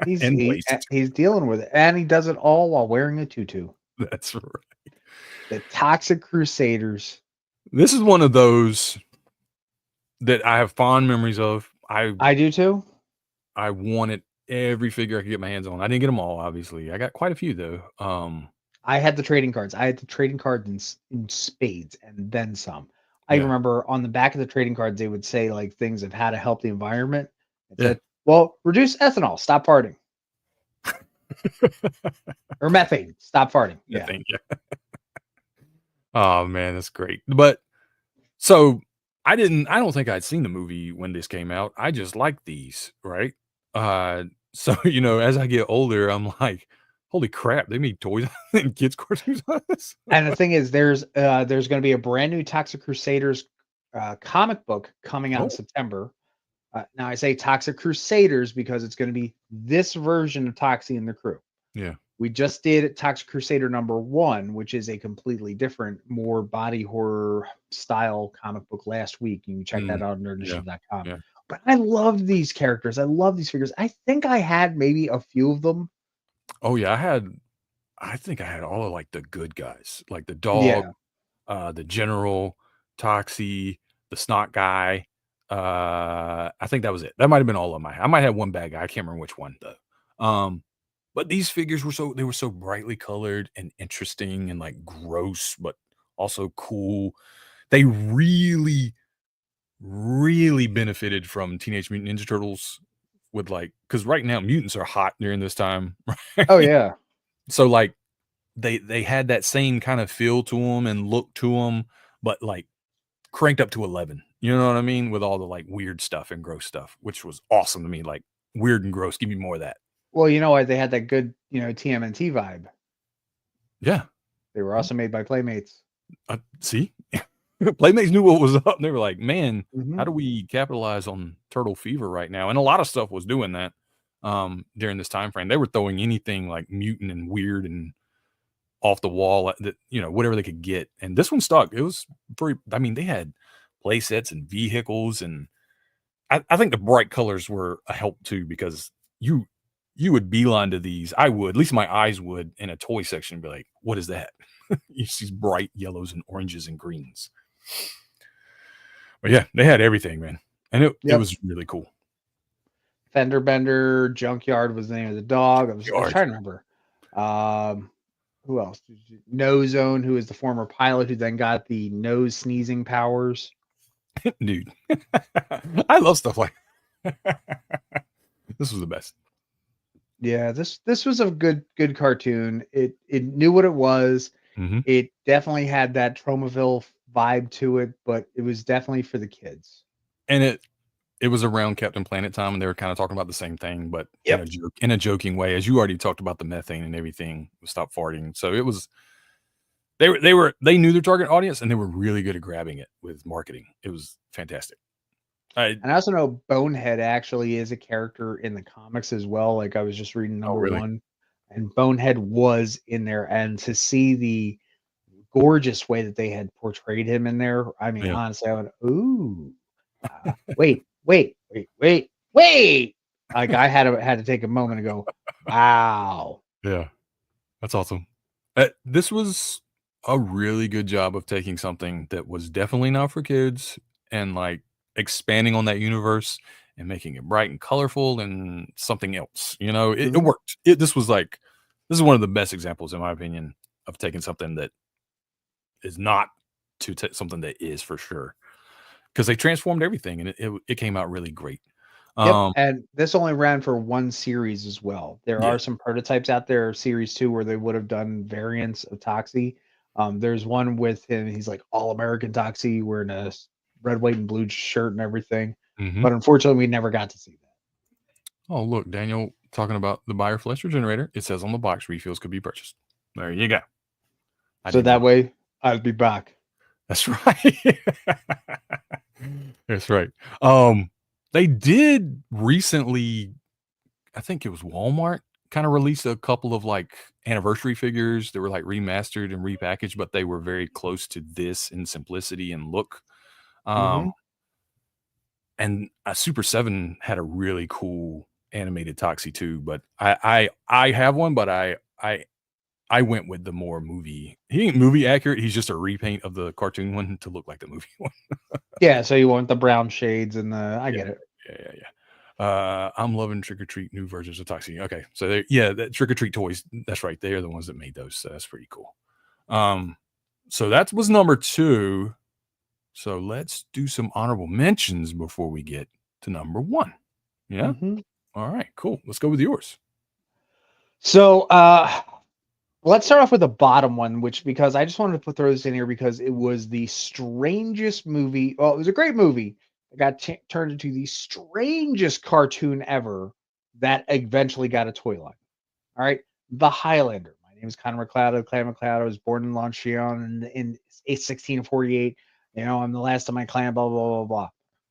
He's dealing with it. And he does it all while wearing a tutu. That's right. The Toxic Crusaders. This is one of those that I have fond memories of. I do too. I wanted every figure I could get my hands on. I didn't get them all, obviously. I got quite a few though. I had the trading cards. I had the trading cards in spades and then some. I remember on the back of the trading cards they would say like things of how to help the environment. It said, well, reduce ethanol, stop farting. Or methane, stop farting. Methane, yeah. Oh man, that's great. But so I don't think I'd seen the movie when this came out. I just liked these, right? So, you know, as I get older, I'm like, holy crap, they made toys and kids cartoons on this. And the thing is, there's going to be a brand new Toxic Crusaders comic book coming out in Oh, September. Now I say Toxic Crusaders because it's going to be this version of Toxie and the crew. yeah. We just did Toxic Crusader #1, which is a completely different, more body horror style comic book last week. You can check that out on Yeah. nerdinitiative.com. Yeah. But I loved these characters. I love these figures. I think I had maybe a few of them. Oh, yeah. I think I had all of like the good guys, like the Yeah. dog, the general, Toxie, the snot guy. I think that was it. That might have been all of my. I might have one bad guy. I can't remember which one though. But these figures were so brightly colored and interesting and like gross, but also cool. They really, really benefited from Teenage Mutant Ninja Turtles with like because right now mutants are hot during this time, Oh right? yeah. So like they had that same kind of feel to them and look to them, but like cranked up to 11. You know what I mean? With all the like weird stuff and gross stuff, which was awesome to me. Like weird and gross. Give me more of that. Well, you know what? They had that good, TMNT vibe. Yeah. They were also made by Playmates. See, Playmates knew what was up. They were like, man, Mhm. how do we capitalize on Turtle Fever right now? And a lot of stuff was doing that during this time frame. They were throwing anything like mutant and weird and off the wall that whatever they could get. And this one stuck. It was pretty. I mean, they had play sets and vehicles, and I think the bright colors were a help too because you would beeline to these. I would, at least my eyes would, in a toy section, and be like, "What is that?" You see bright yellows and oranges and greens. But yeah, they had everything, man, and it was really cool. Fender Bender, Junkyard was the name of the dog. I was trying to remember. Who else? No Zone, who is the former pilot who then got the nose sneezing powers. Dude, I love stuff like this was the best. Yeah, this was a good cartoon. It knew what it was. Mm-hmm. It definitely had that Tromaville vibe to it, but it was definitely for the kids. And it was around Captain Planet time, and they were kind of talking about the same thing, but in a joking way, as you already talked about the methane and everything. Stop farting. So it was they knew their target audience, and they were really good at grabbing it with marketing. It was fantastic. And I also know Bonehead actually is a character in the comics as well. Like I was just reading #1, and Bonehead was in there, and to see the gorgeous way that they had portrayed him in there, I mean, honestly, I went, ooh, wait. Like I had to take a moment and go, wow. Yeah, that's awesome. This was a really good job of taking something that was definitely not for kids and like expanding on that universe and making it bright and colorful and something else. It worked. This is one of the best examples, in my opinion, of taking something that is not to something that is for sure, because they transformed everything and it came out really great. Yep, and this only ran for one series as well. There Yeah. are some prototypes out there, series 2, where they would have done variants of Toxie. There's one with him. He's like all American Toxie, wearing a red, white, and blue shirt and everything. Mhm. But unfortunately, we never got to see that. Oh, look, Daniel talking about the Buyer Flex Regenerator. It says on the box refills could be purchased. There you go. So that way, I'll be back. That's right. That's right. They did recently, I think it was Walmart, kind of released a couple of like anniversary figures that were like remastered and repackaged, but they were very close to this in simplicity and look. And Super 7 had a really cool animated Toxie too, but I have one, but I went with the more movie. He ain't movie accurate. He's just a repaint of the cartoon one to look like the movie one. Yeah, so you want the brown shades and I get it. Yeah. I'm loving Trick or Treat new versions of Toxie. Okay, so the Trick or Treat toys. That's right. They are the ones that made those. So that's pretty cool. So that was #2. So let's do some honorable mentions before we get to #1. Yeah. All right. Cool. Let's go with yours. So let's start off with the bottom one, because I just wanted to throw this in here because it was the strangest movie. Well, it was a great movie. It got turned into the strangest cartoon ever that eventually got a toy line. All right. The Highlander. My name is Connor McLeod, Clan McLeod. I was born in Launcheon in 1648. You know, I'm the last of my clan, blah, blah, blah, blah.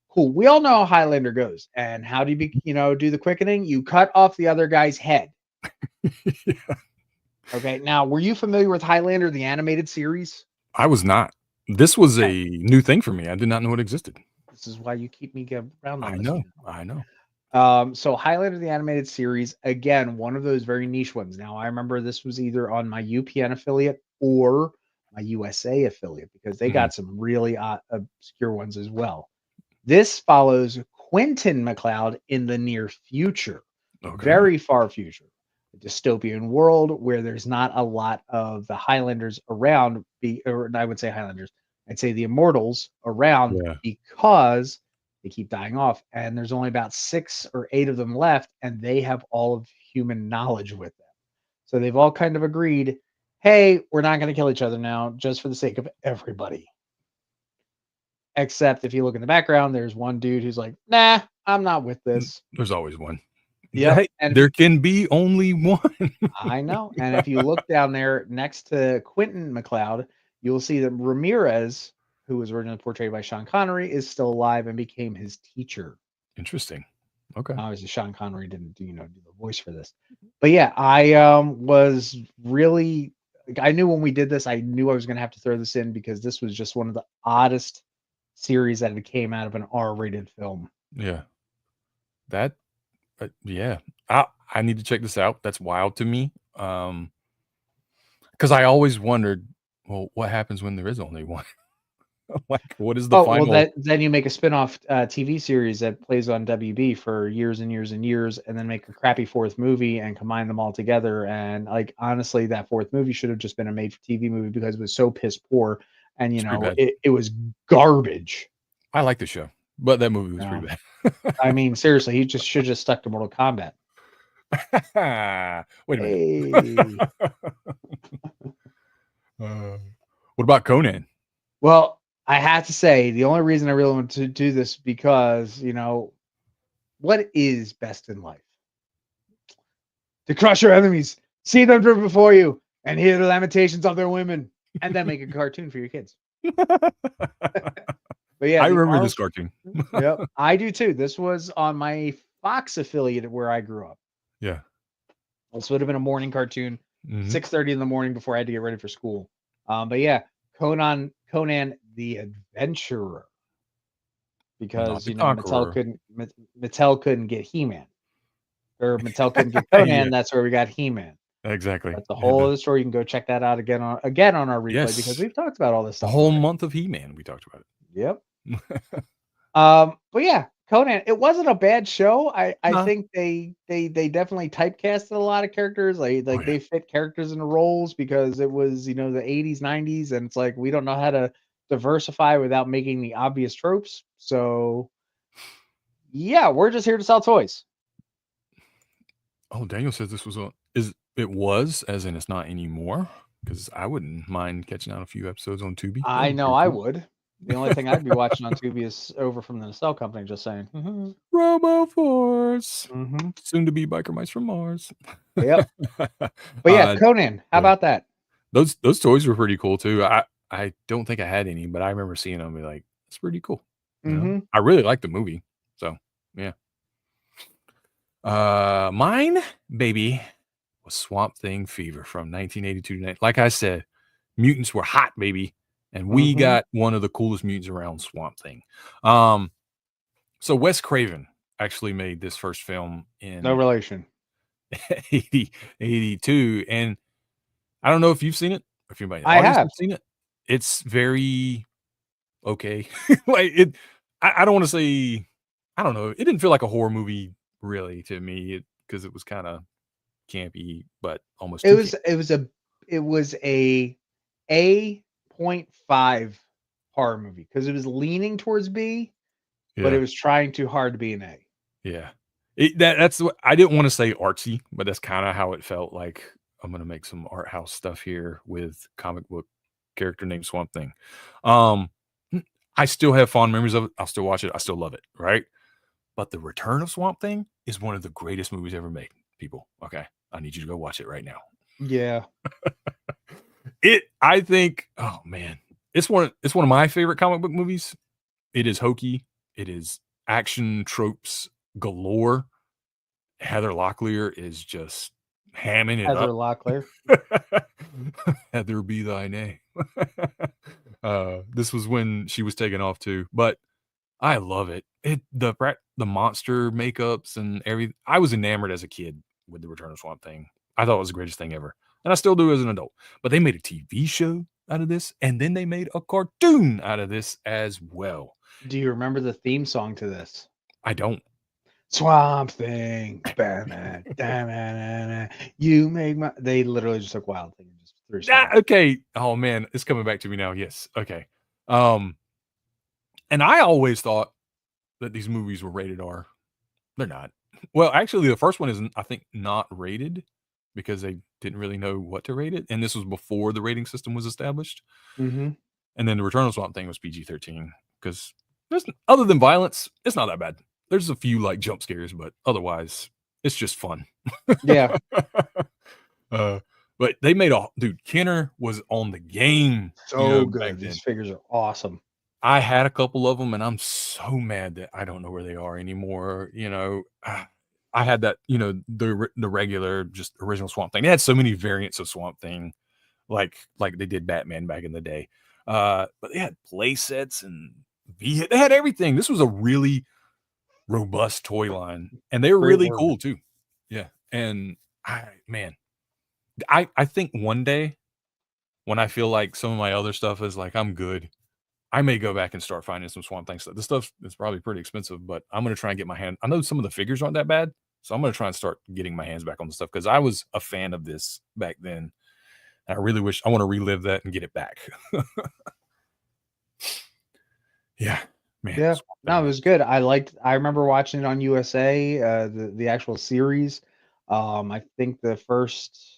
Cool. We all know how Highlander goes. And how do you do the quickening? You cut off the other guy's head. Yeah. Okay. Now, were you familiar with Highlander, the animated series? I was not. This was a new thing for me. I did not know it existed. This is why you keep me around on I this. know. I know. So Highlander, the animated series, again, one of those very niche ones. Now, I remember this was either on my UPN affiliate or my USA affiliate because they got some really obscure ones as well. This follows Quentin MacLeod in the near future, very far future, a dystopian world where there's not a lot of the Highlanders around, or I would say Highlanders, I'd say the Immortals around because they keep dying off, and there's only about 6 or 8 of them left, and they have all of human knowledge with them. So they've all kind of agreed, hey, we're not going to kill each other now, just for the sake of everybody. Except if you look in the background, there's one dude who's like, nah, I'm not with this. There's always one. Yeah, and there can be only one. I know. And if you look down there next to Quentin MacLeod, you'll see that Ramirez, who was originally portrayed by Sean Connery, is still alive and became his teacher. Interesting. Okay. Obviously, Sean Connery didn't do the voice for this, but yeah, I was really. I knew when we did this, I knew I was going to have to throw this in because this was just one of the oddest series that came out of an R-rated film. Yeah. That. Yeah. I need to check this out. That's wild to me. Because I always wondered, well, what happens when there is only one? Like, what is the final? Well, then you make a spin-off TV series that plays on WB for years and years and years, and then make a crappy 4th movie and combine them all together. And like, honestly, that 4th movie should have just been a made-for-TV movie because it was so piss poor, and it was garbage. I like the show, but that movie was pretty bad. I mean, seriously, he just should have stuck to Mortal Kombat. Wait a minute. What about Conan? Well, I have to say, the only reason I really want to do this because, what is best in life? To crush your enemies, see them driven before you, and hear the lamentations of their women, and then make a cartoon for your kids. But yeah, I remember this cartoon. Yep, I do too. This was on my Fox affiliate where I grew up. Yeah. This would have been a morning cartoon, 6:30 in the morning before I had to get ready for school. But yeah, Conan the Adventurer, because Mattel couldn't get He-Man, or Mattel couldn't get Conan. That's where we got He-Man. Exactly. That's the whole other story. You can go check that out again on our replay because we've talked about all this stuff. The whole month of He-Man, we talked about it. Yep. But yeah, Conan, it wasn't a bad show. I think they definitely typecasted a lot of characters. They fit characters into roles because it was, the 80s, 90s, and it's like we don't know how to diversify without making the obvious tropes. So yeah, we're just here to sell toys. Oh, Daniel says this was it was, as in it's not anymore, because I wouldn't mind catching out a few episodes on Tubi. I know I would. The only thing I'd be watching on Tubi is over from the Nacelle Company, just saying. RoboForce. Soon to be Biker Mice from Mars. Yep. But yeah, Conan, how about that? Those toys were pretty cool too. I don't think I had any, but I remember seeing them and be like, it's pretty cool. I really liked the movie. So yeah. Mine, baby, was Swamp Thing Fever from 1982 to like I said, mutants were hot, baby. And we got one of the coolest mutants around, Swamp Thing. So Wes Craven actually made this first film in no relation 82. And I don't know if you've seen it. If anybody I have seen it. It's very okay. Like it. I don't want to say. I don't know. It didn't feel like a horror movie really to me because it was kind of campy, but almost. It was a 0.5 horror movie because it was leaning towards B, but it was trying too hard to be an A. Yeah, that's what I didn't want to say artsy, but that's kind of how it felt. Like I'm gonna make some art house stuff here with comic book character named Swamp Thing. I still have fond memories of it. I'll still watch it. I still love it. Right, but the return of Swamp Thing is one of the greatest movies ever made, people. Okay. I need you to go watch it right now. Yeah. I think, oh man, it's one of my favorite comic book movies. It is hokey. It is action tropes galore. Heather Locklear is just hamming it Heather up. Locklear. Heather be thy name. This was when she was taken off too, but I love it. The monster makeups and everything. I was enamored as a kid with the Return of Swamp Thing. I thought it was the greatest thing ever, and I still do as an adult. But they made a TV show out of this, and then they made a cartoon out of this as well. Do you remember the theme song to this? I don't. Swamp Thing, Batman, you make my. They literally just took Wild Thing and just threw. Okay. Oh man, it's coming back to me now. Yes. Okay. And I always thought that these movies were rated R. They're not. Well, actually, the first one is, I think, not rated because they didn't really know what to rate it, and this was before the rating system was established. Mm-hmm. And then the Return of Swamp Thing was PG-13 because other than violence, it's not that bad. There's a few like jump scares, but otherwise, it's just fun. Yeah. But they made dude. Kenner was on the game. So good. These figures are awesome. I had a couple of them, and I'm so mad that I don't know where they are anymore. I had that, the regular, just original Swamp Thing. They had so many variants of Swamp Thing, like they did Batman back in the day. But they had play sets and they had everything. This was a really robust toy line, and they were really cool too. Yeah, and I think one day when I feel like some of my other stuff is like I'm good, I may go back and start finding some Swamp Thing stuff. This stuff is probably pretty expensive, but I'm going to try and get my hand. I know some of the figures aren't that bad, so I'm going to try and start getting my hands back on the stuff because I was a fan of this back then. And I really wish I want to relive that and get it back. Yeah, man. Yeah, no, it was good. I remember watching it on USA, the actual series. I think the first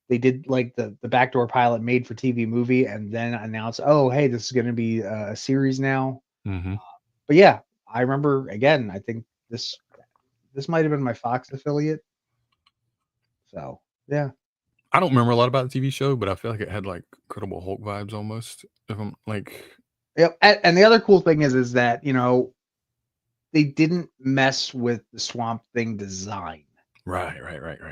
they did like the backdoor pilot made for TV movie, and then announced, oh, hey, this is going to be a series now. Mm-hmm. But yeah, I remember again. I think this might have been my Fox affiliate. So yeah, I don't remember a lot about the TV show, but I feel like it had like Incredible Hulk vibes almost. If I'm like, yep. And the other cool thing is that they didn't mess with the Swamp Thing design. Right.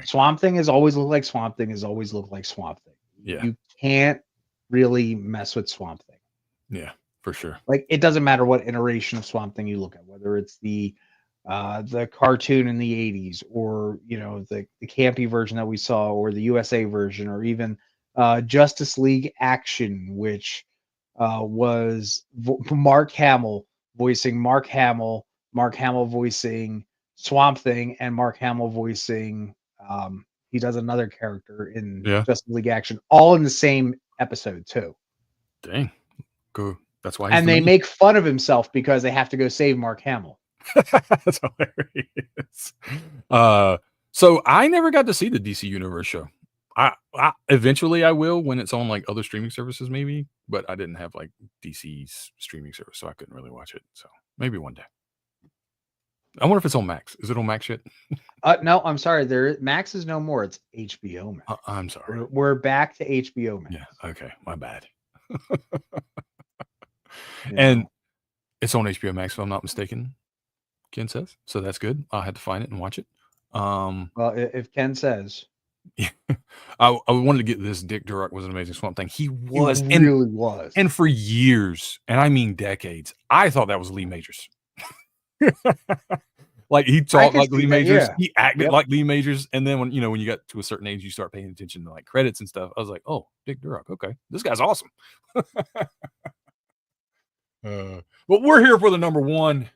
Swamp Thing has always looked like Swamp Thing. Has always looked like Swamp Thing. Yeah. You can't really mess with Swamp Thing. Yeah, for sure. Like it doesn't matter what iteration of Swamp Thing you look at, whether it's the cartoon in the 80s or the campy version that we saw, or the USA version, or even Justice League Action, which was Mark Hamill voicing Mark Hamill voicing Swamp Thing, and Mark Hamill voicing he does another character in Justice League Action, all in the same episode too. Dang, go. That's why. And they make fun of himself because they have to go save Mark Hamill. That's hilarious. So I never got to see the DC Universe show. I eventually I will when it's on like other streaming services, maybe, but I didn't have like DC's streaming service, so I couldn't really watch it. So maybe one day. I wonder if it's on Max. Is it on Max yet? No, I'm sorry. Max is no more. It's HBO Max. I'm sorry. We're back to HBO Max. Yeah. Okay. My bad. And it's on HBO Max, if I'm not mistaken. Ken says so. That's good. I'll have to find it and watch it. Well, if Ken says, yeah, I wanted to get this. Dick Durock was an amazing Swamp Thing. He was, really was, and for years, and I mean decades, I thought that was Lee Majors. Like he talked like Lee Majors, he acted like Lee Majors, and then when you got to a certain age, you start paying attention to like credits and stuff. I was like, oh, Dick Durock, okay, this guy's awesome. But we're here for the number one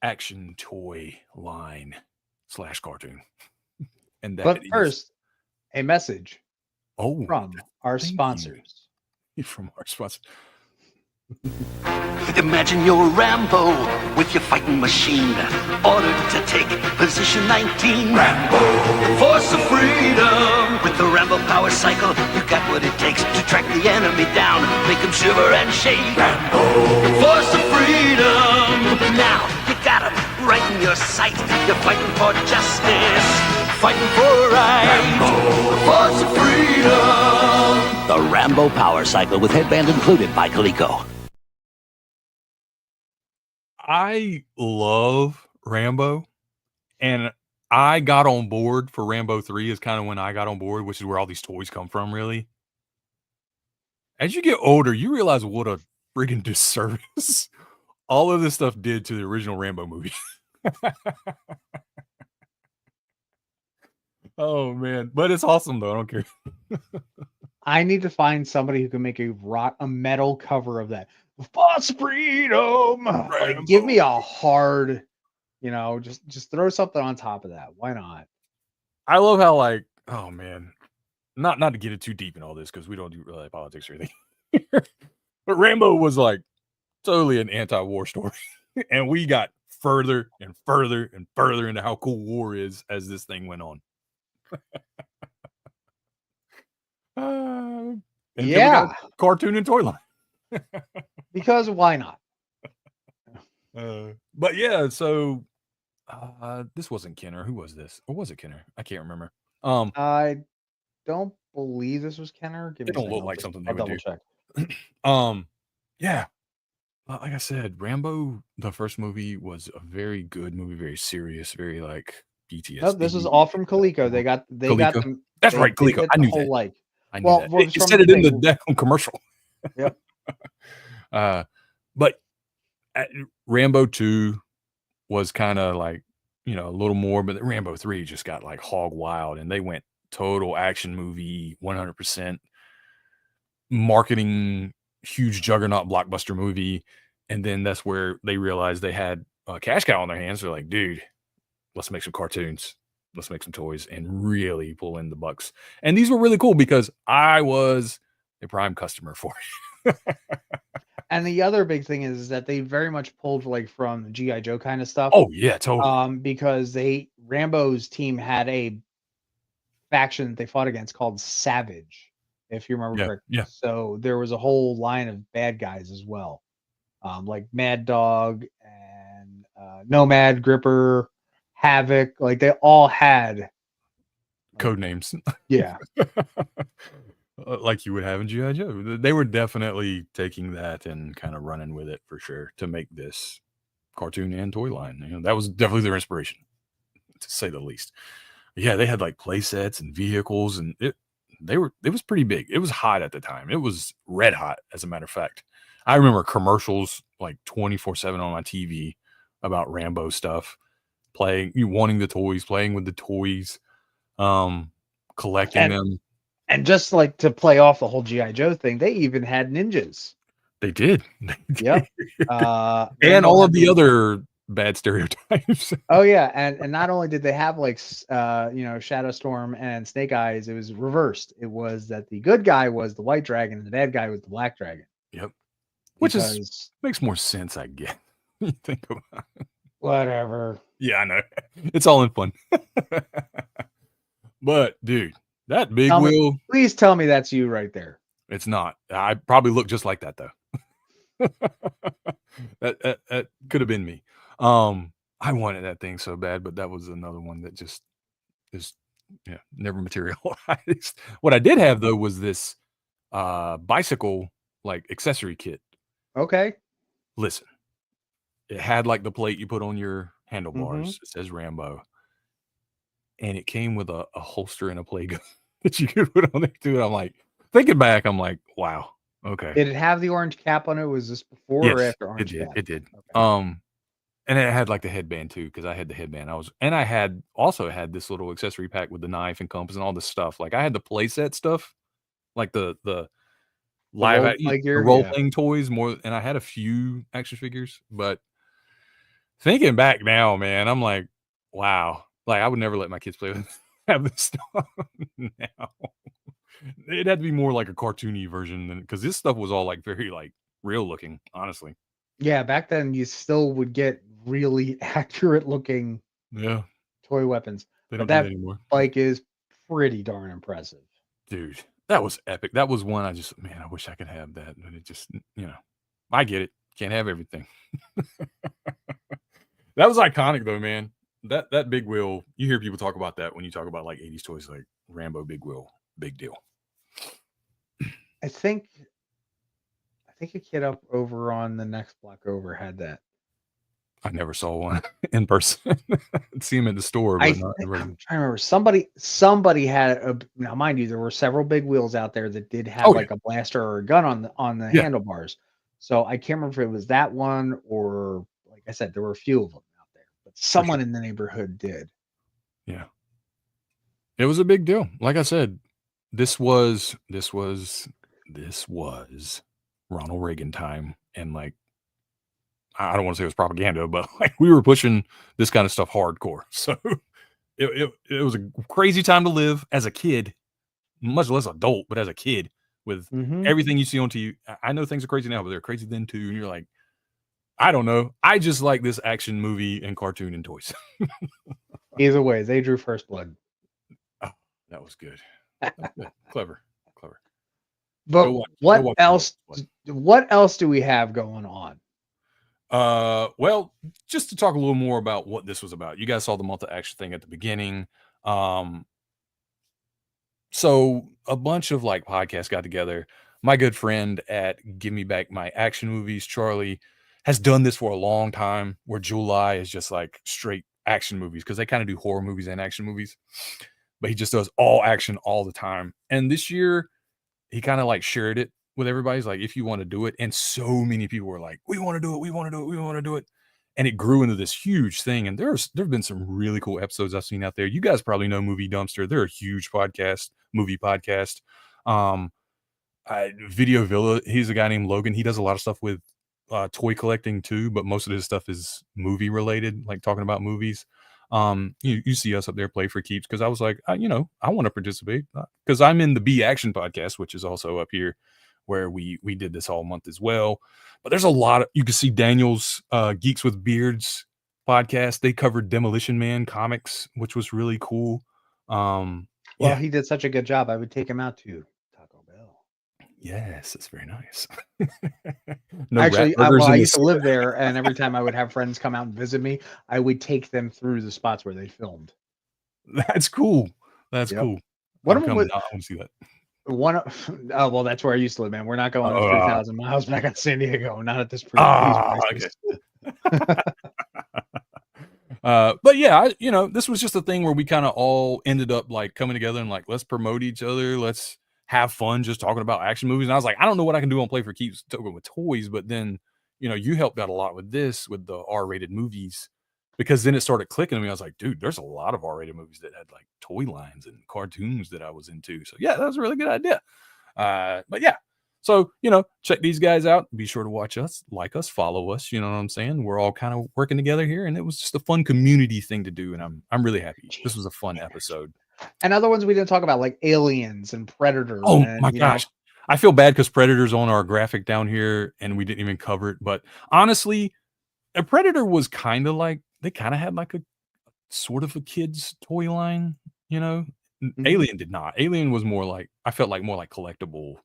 action toy line / cartoon, and that. But first, a message. From our sponsors. From our sponsors. Imagine you're Rambo with your fighting machine, ordered to take position 19. Rambo, force of freedom. With the Rambo power cycle, you got what it takes to track the enemy down, make him shiver and shake. Rambo, force of freedom. Now you got him right in your sight. You're fighting for justice, fighting for right. Rambo, the force of freedom. The Rambo Power Cycle with headband included by Coleco. I love Rambo, and I got on board for Rambo 3 is kind of when I got on board, which is where all these toys come from, really. As you get older, you realize what a friggin' disservice all of this stuff did to the original Rambo movie. Oh, man. But it's awesome, though. I don't care. I need to find somebody who can make a metal cover of that. Force of freedom. Like, give me a hard, just throw something on top of that. Why not? I love how, like, oh man, not to get it too deep in all this because we don't do really politics or anything. But Rambo was like totally an anti-war story, and we got further and further and further into how cool war is as this thing went on. Yeah, cartoon and toy line. Because why not? But yeah, so this wasn't Kenner. Who was this? Or was it Kenner? I can't remember. I don't believe this was Kenner. It don't look like something they would do. Check. Yeah. Like I said, Rambo, the first movie was a very good movie, very serious, very like PTSD. No, this is all from Coleco. They got them. That's right, Coleco. I knew that. Like, I knew that. It said it in the damn commercial. Yep. But Rambo 2 was kind of like, a little more, but Rambo 3 just got like hog wild, and they went total action movie, 100% marketing, huge juggernaut blockbuster movie. And then that's where they realized they had a cash cow on their hands. They're like, dude, let's make some cartoons. Let's make some toys and really pull in the bucks. And these were really cool because I was a prime customer for it. And the other big thing is that they very much pulled like from G.I. Joe kind of stuff. Oh yeah, totally. Because Rambo's team had a faction that they fought against called Savage, if you remember correctly. Yeah. So there was a whole line of bad guys as well, like Mad Dog and Nomad, Gripper, Havoc. Like they all had code names. Yeah. Like you would have in G.I. Joe. They were definitely taking that and kind of running with it for sure to make this cartoon and toy line. That was definitely their inspiration, to say the least. Yeah, they had like play sets and vehicles, and it was pretty big. It was hot at the time. It was red hot, as a matter of fact. I remember commercials like 24/7 on my TV about Rambo stuff, wanting the toys, playing with the toys, collecting them. And just like to play off the whole G.I. Joe thing, they even had ninjas. They did. Yep. And all of the other bad stereotypes. Oh yeah, and not only did they have like Shadow Storm and Snake Eyes, it was reversed. It was that the good guy was the white dragon and the bad guy was the black dragon. Yep. Which makes more sense, I guess. You think about it. Whatever. Yeah, I know. It's all in fun. But dude, that big wheel. Please tell me that's you right there. It's not. I probably look just like that though. That could have been me. I wanted that thing so bad, but that was another one that just is never materialized. What I did have though was this bicycle like accessory kit. Okay. Listen, it had like the plate you put on your handlebars. It says Rambo. And it came with a holster and a play gun that you could put on there too. And I'm like, thinking back, I'm like, wow. Okay. Did it have the orange cap on it? Was this before or after orange cap? It did. Okay. And it had like the headband too, because I had the headband. I had also had this little accessory pack with the knife and compass and all this stuff. Like I had the playset stuff, like the live role playing toys more, and I had a few action figures. But thinking back now, man, I'm like, wow. Like I would never let my kids play with have this stuff now. It had to be more like a cartoony version than, because this stuff was all like very like real looking, honestly. Yeah, back then you still would get really accurate looking toy weapons. They don't do that anymore. Bike is pretty darn impressive. Dude, that was epic. That was one I wish I could have that. But it just, I get it. Can't have everything. That was iconic though, man. That big wheel, you hear people talk about that when you talk about like 80s toys, like Rambo big wheel, big deal. I think a kid up over on the next block over had that. I never saw one in person. I'd see them in the store, but I'm trying to remember. Somebody had a, now mind you, there were several big wheels out there that did have like a blaster or a gun on the handlebars. So I can't remember if it was that one or, like I said, there were a few of them out there, but someone in the neighborhood did. Yeah. It was a big deal. Like I said, this was Ronald Reagan time, and like, I don't want to say it was propaganda, but like we were pushing this kind of stuff hardcore. So it was a crazy time to live as a kid, much less adult, but as a kid with everything you see on TV. I know things are crazy now, but they're crazy then too. And you're like, I don't know. I just like this action movie and cartoon and toys. Either way, they drew first blood. Oh, that was good. Clever. But what else do we have going on? Well, just to talk a little more about what this was about. You guys saw the month of action thing at the beginning. So a bunch of like podcasts got together. My good friend at Give Me Back My Action Movies, Charlie, has done this for a long time, where July is just like straight action movies, because they kind of do horror movies and action movies, but he just does all action all the time. And this year he kind of like shared it with everybody. He's like, if you want to do it. And so many people were like, we want to do it. We want to do it. We want to do it. And it grew into this huge thing. And there've been some really cool episodes I've seen out there. You guys probably know Movie Dumpster. They're a huge movie podcast. Video Villa, he's a guy named Logan. He does a lot of stuff with toy collecting too, but most of his stuff is movie related, like talking about movies. You see us up there Play for Keeps, because I was like, I want to participate, because I'm in the B Action podcast, which is also up here, where we did this all month as well. But there's a lot of, you can see Daniel's Geeks with Beards podcast. They covered Demolition Man comics, which was really cool. He did such a good job. I would take him out to Taco Bell. Yes, that's very nice. Actually, I used to live there, and every time I would have friends come out and visit me, I would take them through the spots where they filmed. That's cool. That's cool. One of them was, I want to see that. Well, that's where I used to live, man. We're not going 3,000 miles back on San Diego. Not at this point. But yeah, this was just a thing where we kind of all ended up like coming together and like, let's promote each other. Let's have fun just talking about action movies. And I was like, I don't know what I can do on Play for Keeps talking with toys, but then, you helped out a lot with this, with the R-rated movies, because then it started clicking to me. I was like, dude, there's a lot of R-rated movies that had like toy lines and cartoons that I was into. So yeah, that was a really good idea. But yeah, so, check these guys out. Be sure to watch us, like us, follow us. You know what I'm saying? We're all kind of working together here, and it was just a fun community thing to do. And I'm really happy. This was a fun episode. And other ones we didn't talk about, like Aliens and Predators. Oh my gosh. I feel bad because Predator's on our graphic down here and we didn't even cover it. But honestly, a Predator was kind of like, they kind of had like a sort of a kid's toy line, Alien did not. Alien was more like, I felt like more like collectible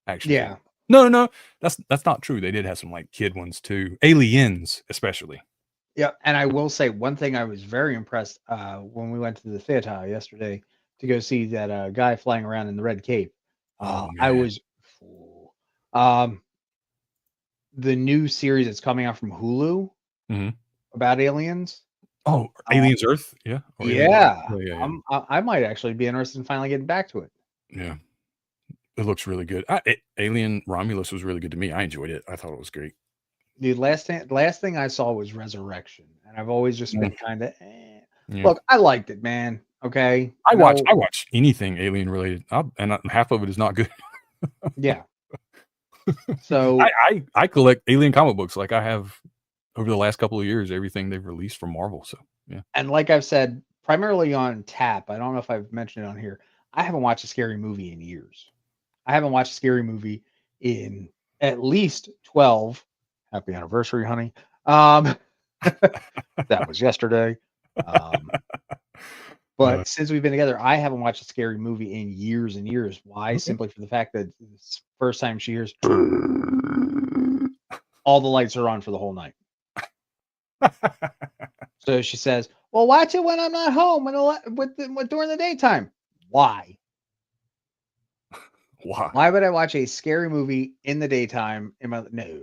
action. Yeah. No, that's not true. They did have some like kid ones too. Aliens, especially. Yeah, and I will say one thing, I was very impressed when we went to the theater yesterday to go see that guy flying around in the red cape. I was the new series that's coming out from Hulu about aliens. Oh, Aliens Earth, yeah. Yeah. I might actually be interested in finally getting back to it. Yeah, it looks really good. Alien Romulus was really good to me. I enjoyed it. I thought it was great. The last thing I saw was Resurrection, and I've always just been kind of Look, I liked it, man. Okay, I watch anything alien related, and half of it is not good. Yeah. So I collect alien comic books, like I have over the last couple of years, everything they've released from Marvel. So yeah. And like I've said, primarily on tap. I don't know if I've mentioned it on here. I haven't watched a scary movie in years. I haven't watched a scary movie in at least 12. Happy anniversary, honey. That was yesterday. But since we've been together, I haven't watched a scary movie in years and years. Why? Simply for the fact that it's the first time she hears all the lights are on for the whole night. So she says, "Well, watch it when I'm not home during the daytime." Why? Why? Why would I watch a scary movie in the daytime? No.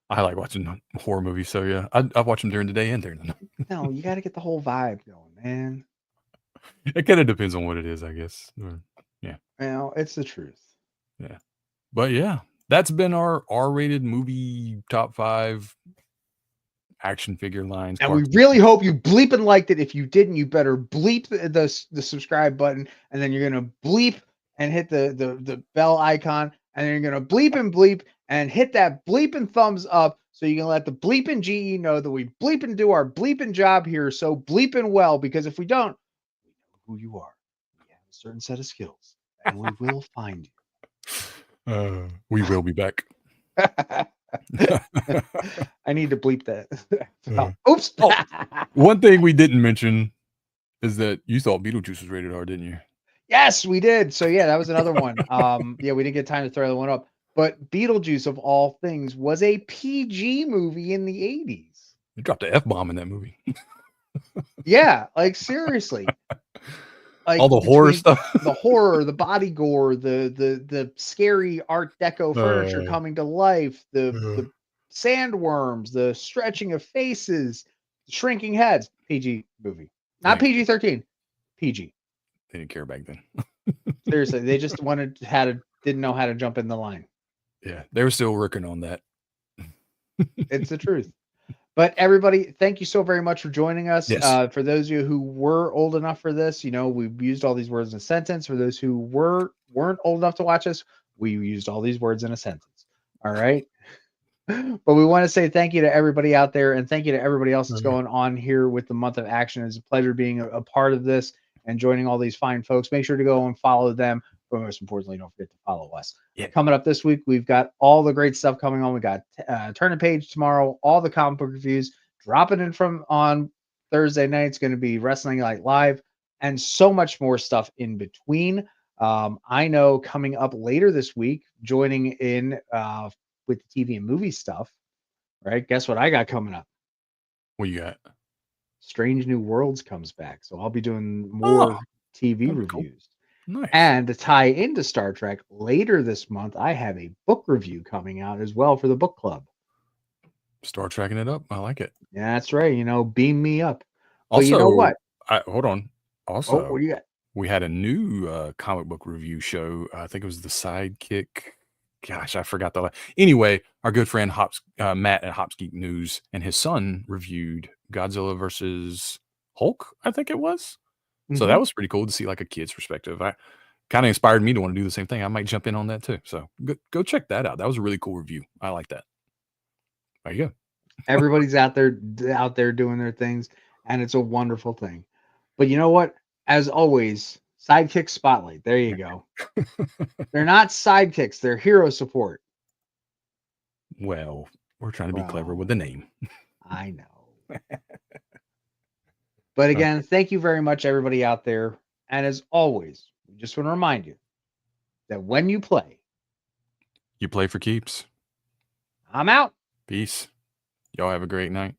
I like watching horror movies, so yeah, I watch them during the day and during the night. No, you got to get the whole vibe going, man. It kind of depends on what it is, I guess. Yeah. Well, it's the truth. Yeah. But yeah, that's been our R-rated movie top 5 action figure lines. And we really hope you bleep and liked it. If you didn't, you better bleep the subscribe button, and then you're gonna bleep and hit the bell icon, and then you're gonna bleep and hit that bleeping thumbs up, so you can let the bleeping GE know that we bleeping do our bleeping job here. So bleeping well, because if we don't, we know who you are. We have a certain set of skills, and we will find you. We will be back. I need to bleep that. Oops. Oh, one thing we didn't mention is that you thought Beetlejuice was rated R, didn't you? Yes, we did. So yeah, that was another one. Yeah, we didn't get time to throw that one up. But Beetlejuice, of all things, was a PG movie in the 80s. You dropped the F-bomb in that movie. Yeah, like seriously. Like all the horror stuff, the horror, the body gore, the scary Art Deco furniture coming to life, the sandworms, the stretching of faces, shrinking heads. PG movie, not PG-13. PG. They didn't care back then. Seriously, they just didn't know how to jump in the line. Yeah, they were still working on that. It's the truth. But everybody, thank you so very much for joining us. Yes. For those of you who were old enough for this, we've used all these words in a sentence. For those who weren't old enough to watch us, we used all these words in a sentence. All right. But we want to say thank you to everybody out there, and thank you to everybody else that's going on here with the month of action. It's a pleasure being a part of this and joining all these fine folks. Make sure to go and follow them. But most importantly, don't forget to follow us. Yeah. Coming up this week, we've got all the great stuff coming on. We got Turn a Page tomorrow, all the comic book reviews, dropping in from on Thursday night. It's going to be Wrestling Night Live, and so much more stuff in between. I know coming up later this week, joining in with the TV and movie stuff, right? Guess what I got coming up? What you got? Strange New Worlds comes back. So I'll be doing more TV reviews. Cool. Nice. And to tie into Star Trek, later this month, I have a book review coming out as well for the book club. Start tracking it up. I like it. Yeah, that's right. Beam me up. Also, but you know what? Hold on. Also, what do you got? We had a new comic book review show. I think it was The Sidekick. Gosh, I forgot the. Anyway, our good friend Matt at Hops Geek News and his son reviewed Godzilla versus Hulk, I think it was. So that was pretty cool to see like a kid's perspective. I kind of inspired me to want to do the same thing. I might jump in on that too. So go check that out. That was a really cool review. I like that. There you go. Everybody's out there doing their things, and it's a wonderful thing. But you know what? As always, Sidekick Spotlight. There you go. They're not sidekicks. They're hero support. Well, we're trying to be clever with the name. I know. But again, thank you very much, everybody out there. And as always, we just want to remind you that when you play for keeps. I'm out. Peace. Y'all have a great night.